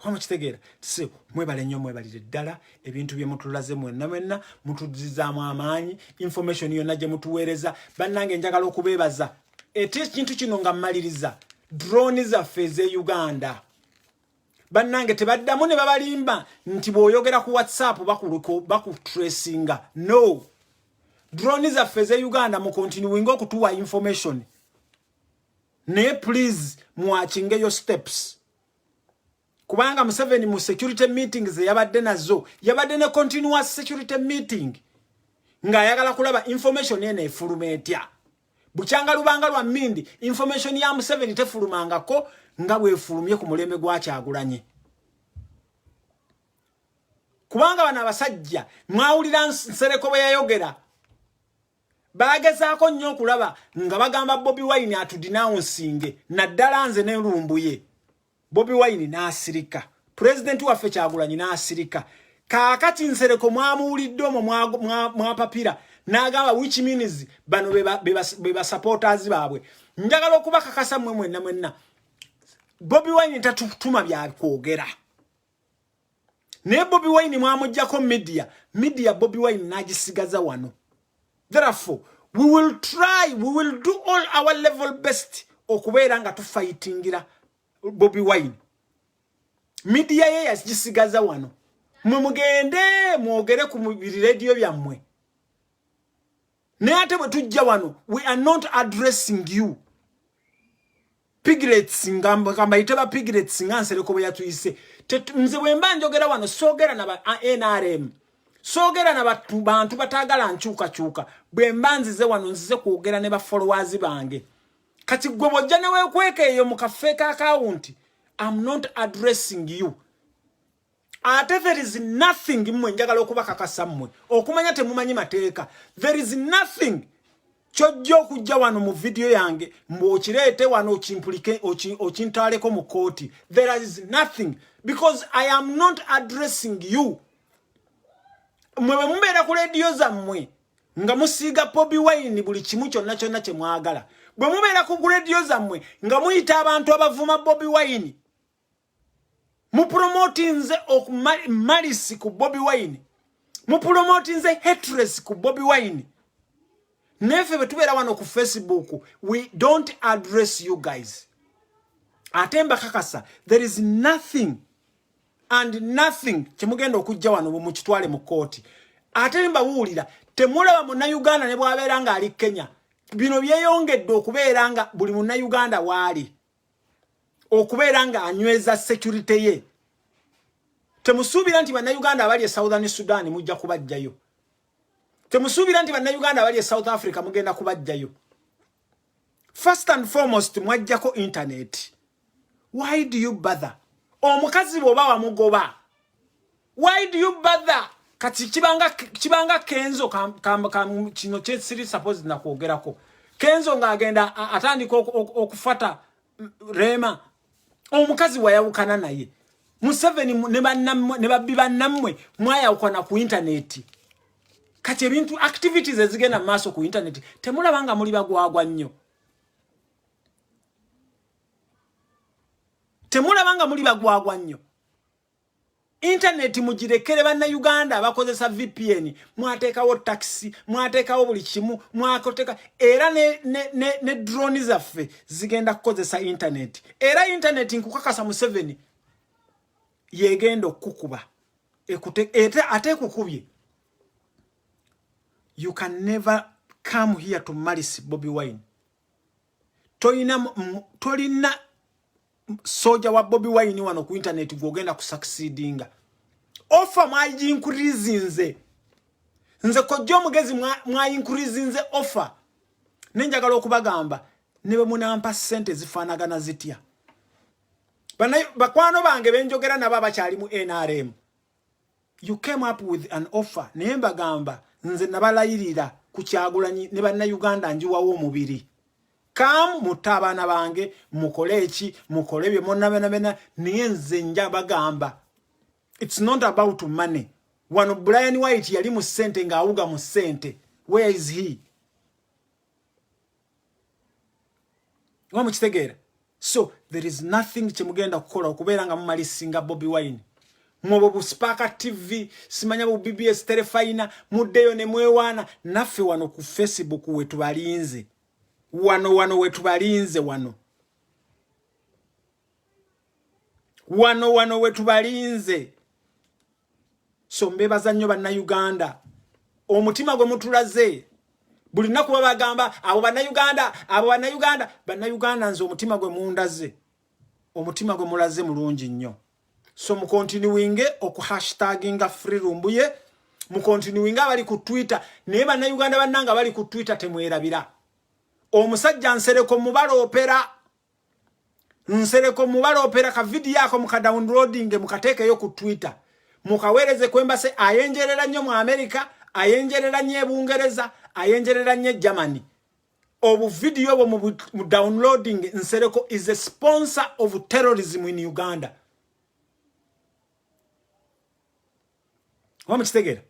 Wamukitegeera? So mwebale nnyo, mwebalire ddala ebintu bye mutulaze mwenna mutuzizaamu amaanyi, information yonna gye mutuweereza. Bannange njagala okubeebaza ekintu kino nga mmaliriza, drone zaffe ez'e Uganda. Bannange tebaddamu ne babalimba nti bw'oyogera ku WhatsApp bakutracinga. No. Drone zaffe ez'e Uganda mu continuing okutuwa information. Naye please mwachinge yo steps. Kubanga Museveni mu security meetings yabadde nazo, yabadde ne continuous security meeting nga ayagala kulaba information ene efuluma etya. Bukyanga lubanga lwa Mindi information ya Museveni tefulumangako nga bwefulumye ku mulembe gwa Kyagulanyi. Kubanga bana abasajja mwawulira Nsereko bwe yayogera, bagezaako nnyo okulaba nga bagamba Bobi Wine atudenouncinge, naddala nze ne Lumbuye. Bobi Wine n'asirika, president waffe Kyagulanyi n'asirika. Kaakati Nsereko mwamuwulidde omwo mwapapira n'agamba which means bano beba supporters baabwe. Njagala okubakakasa mwenna Bobi Wine tatutuma bya kwogera. Ne Bobi Wine mwamujjako media Bobi Wine n'agisigaza wano. Therefore, we will do all our level best okubeera nga tufightingira Bobi Wine. Media ye yagisigaza wano. Mwe mugende mwogere ku radio byammwe. Ne ate bwe tujja wano, we are not addressing you. Piglets ngamba iteba piglets Nsereko bwe yatuyise. Nze bwe mba njogera wano soogera na ba NRM. Soogera na bantu batagala nkyuka. Bwe mba nzize wano nzize kwogera ne ba followers bange. Kati gwe bojja ne weekweka eyo mu kafeeka account. I'm not addressing you. Ate there is nothing mmwe njagala okubakakasa mmwe okumanya temumanyi mateeka. There is nothing kyojja okujja wano mu video yange mb'okireete wano okintwaleko mu kooti. There is nothing because I am not addressing you. Mwe bwe mubeera ku radio zammwe nga musiiga Bobi Wine buli kimu kyonna kye mwagala. Bwe mubeera ku radio zammwe nga muyita abantu abavuma Bobi Wine, mu promotinze malisi ku Bobi Wine, mu promotinze hatred ku Bobi Wine. Nefe betubeera wano ku Facebook, we don't address you guys. Atemba kakasa, there is nothing and nothing kimugenda okujja wano mu kitwale mu kooti. Atemba wuulira temulaba Munnayuganda ne bwabeera nga ali Kenya. Bino byeyongedde okubeera nga buli Munnayuganda waali okubeera nga anyweza security ye. Temusuubira nti bannayuganda abali e Southern Sudan mujja kubajjayo. Temusuubira nti bannayuganda abali e South Africa mugenda kubajjayo. First and foremost mwajjako internet. Why do you bother? Omukazi bw'oba wamugoba. Why do you bother? Kati kibanga Kenzo kino kyesiri suppose na kwogerako. Kenzo ng'agenda atandika okufata Rema. Omukazi wayawukana naye. Museveni ne babbi bannammwe mwayawukana ku internet. Kati ebintu activities ezigenda maaso ku internet temulabanga muli bagwagwa nnyo. Temulabanga muli bagwagwa nnyo. Internet mugirekere bannayuganda abakozesa VPN mwateekawo taxi mwateekawo buli kimu mwakoteka era ne drone zaffe zigenda kukozesa internet. Era internet nkukakasa Museveni yegenda okukuba ate kukubye. You can never come here to Malice Bobi Wine. Tolina soja wa Bobi Wine wano ku internet gwogenda ku succeedinga. Offer mwaji increase nze kojja omugezi mwa increase offer. Nenjagala okubagamba nebe munampa sente zifanagana zitya. Bakwano bange benjogera nabo abakyali mu NRM. You came up with an offer. Naye mbagamba nze nabalayirira ku Kyagulanyi ne bannayuganda njiwawo omubiri. Kam mutabana bange mukole eki mukole bye monna niye nze nja bagamba. It's not about money. Wano Brian White yali mu sente ng'awuga mu sente. Where is he? Wamukitegeera? So there is nothing chemugenda kukola okubeera nga mumalisinga Bobi Wine. Mwobo bu Spark TV, simanya bu BBS Telefina, muddeyo ne mwewana naffe wano ku Facebook wetu balinze. Wano wetu balinze wano. Wano wetu balinze. So mbebaza nnyo bannayuganda. Omutima gwe mutulaze. Buli naku babagamba abo bannayuganda nze omutima gwe mundaze. Omutima gwe mulaze mulungi nnyo. So mu continuing oku hashtaginga free rumbuye, mu continuing abali ku Twitter, naye bannayuganda bannanga bali ku Twitter temwerabira. Omusajja nsereko mubalo opera ka video yako muka downloading mukatekeyo ku Twitter. Mukawereze kwembase ayenjerera nnyo mu America, ayenjerera nnyo Bungereza, ayenjerera nnyo Germany. Obu video bo mu downloading nsereko is a sponsor of terrorism in Uganda. Wamukitegeera?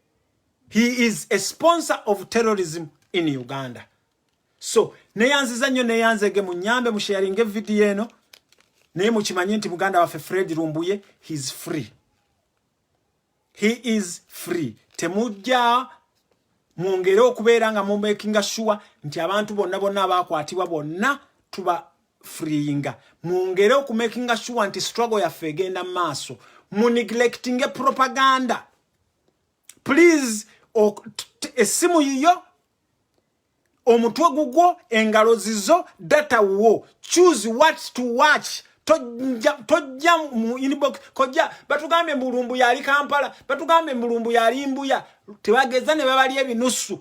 He is a sponsor of terrorism in Uganda. So, neyanziza nnyo neyanzege munyambe mu sharing video eno. Naye mukimanye nti muganda waffe Fred Rumbuye, he is free. He is free. Temujja mwongere okubeera nga making sure nti abantu bonna abakwatibwa bonna tuba freeing. Mwongere okumaking sure nti struggle yaffe egenda maaso. Mu neglecting propaganda. Please, esimu yiyo, omutwe gugwo, engalo zizo, data wo. Choose what to watch. Tojja mu inbox koja batugambe mbulumbu yali Kampala, batugambe mbulumbu yali Mbuya, tebageza ne babali ebinusu.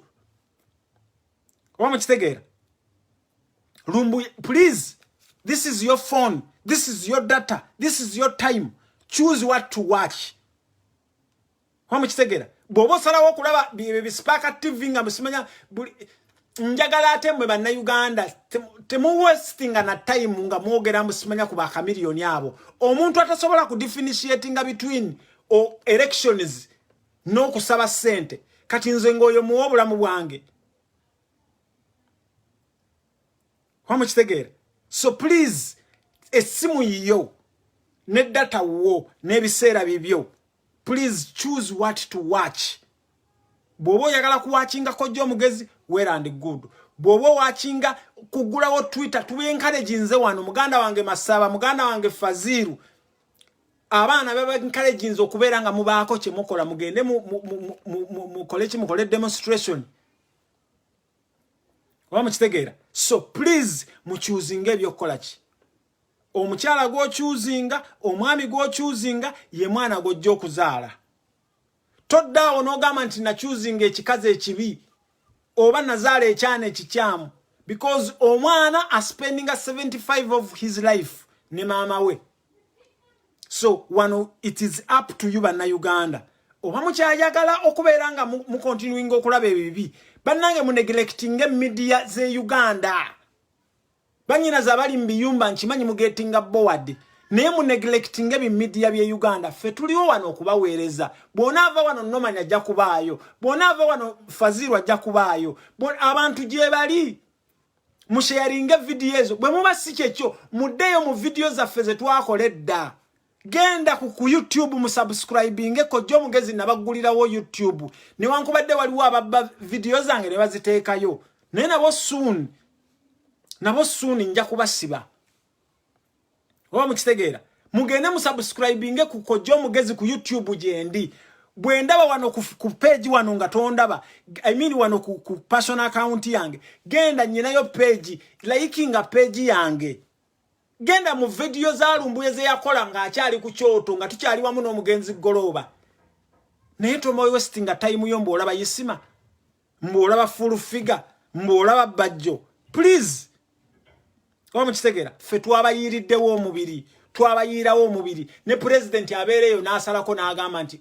Wamukitegeera? Lumbu, please, this is your phone, this is your data, this is your time. Choose what to watch. Wamukitegeera? Bobo sala okulaba bi Spark TV nga musimanya njagala ate mwe bannayuganda temu wasting na time nga mwogera musimanya ku baka milioni abo. Omuntu atasobola ku differentiating between elections no kusaba sente. Kati nze ngoyo muwobulamu bwange. Wamukitegeera? So please, esimu yiyo ne data wo n'ebiseera bibyo. Please choose what to watch. Bobo yagala kuwachinga kojja omugezi well and good. Bobo wachinga kugulawo Twitter tuwe encourage nze wano muganda wange Masaba, muganda wange Faziru. Abaana baba encourage nze okubeera nga mubaako kye mukola mugende mukole demonstration. Wamukitegeera? So please mu choosing ebyokukola ki. omukyala go choosing omwami go choosing ye mwana gojjo okuzaala toddaawo n'ogamba nti na choosing ekikazi ekibi oba nazaala ekyana ekikyamu because omwana are spending 75 of his life ne maama we. So wano it is up to you bannayuganda oba mukyayagala okubeera nga mu continuing okulaba ebibi bannange mu neglecting media ze Uganda banyina zabali mbiyumba nkimanyi mugetinga board naye mu neglecting media bye Uganda fe tuliwo wano okubaweereza bonava wano nomanya ajja kubaayo bonava wano Fazirwa ajja kubaayo abantu gye bali mu sharing video ezo bwe muba si kyekyo muddeyo mu video zaffe ze twakoledda genda ku YouTube mu subscribing Kojjo Mugezi nabagulirawo YouTube ne wankubadde waliwo ababba video zange ne baziteekayo naye nabo soon nja kubasiba oba mukitegeera mugende mu subscribing ku Kojjo Mugezi ku YouTube gyendi bwendaba wano ku page wano nga tondaba I mean wano ku personal account yange genda nyinayo page liking a page yange genda mu video za Lumbuye ze yakola nga akyali ku kyoto nga tukyali wamu n'omugenzi Goloba naye tomoyo wastinga time yo mbolaba Yisima mbolaba full figure mbolaba Bajjo please oba mukitegeera fe twabayiriddewo omubiri twabayirawo omubiri ne president abeereyo n'asalako n'agamba nti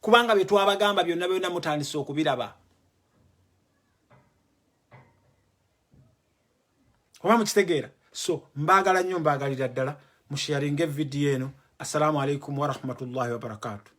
kubanga bye twabagamba byonna mutandise okubiraba oba mukitegeera so mbagala nnyo mbagalira ddala mu sharing video eno assalamu alaikum wa rahmatullahi wa barakatuh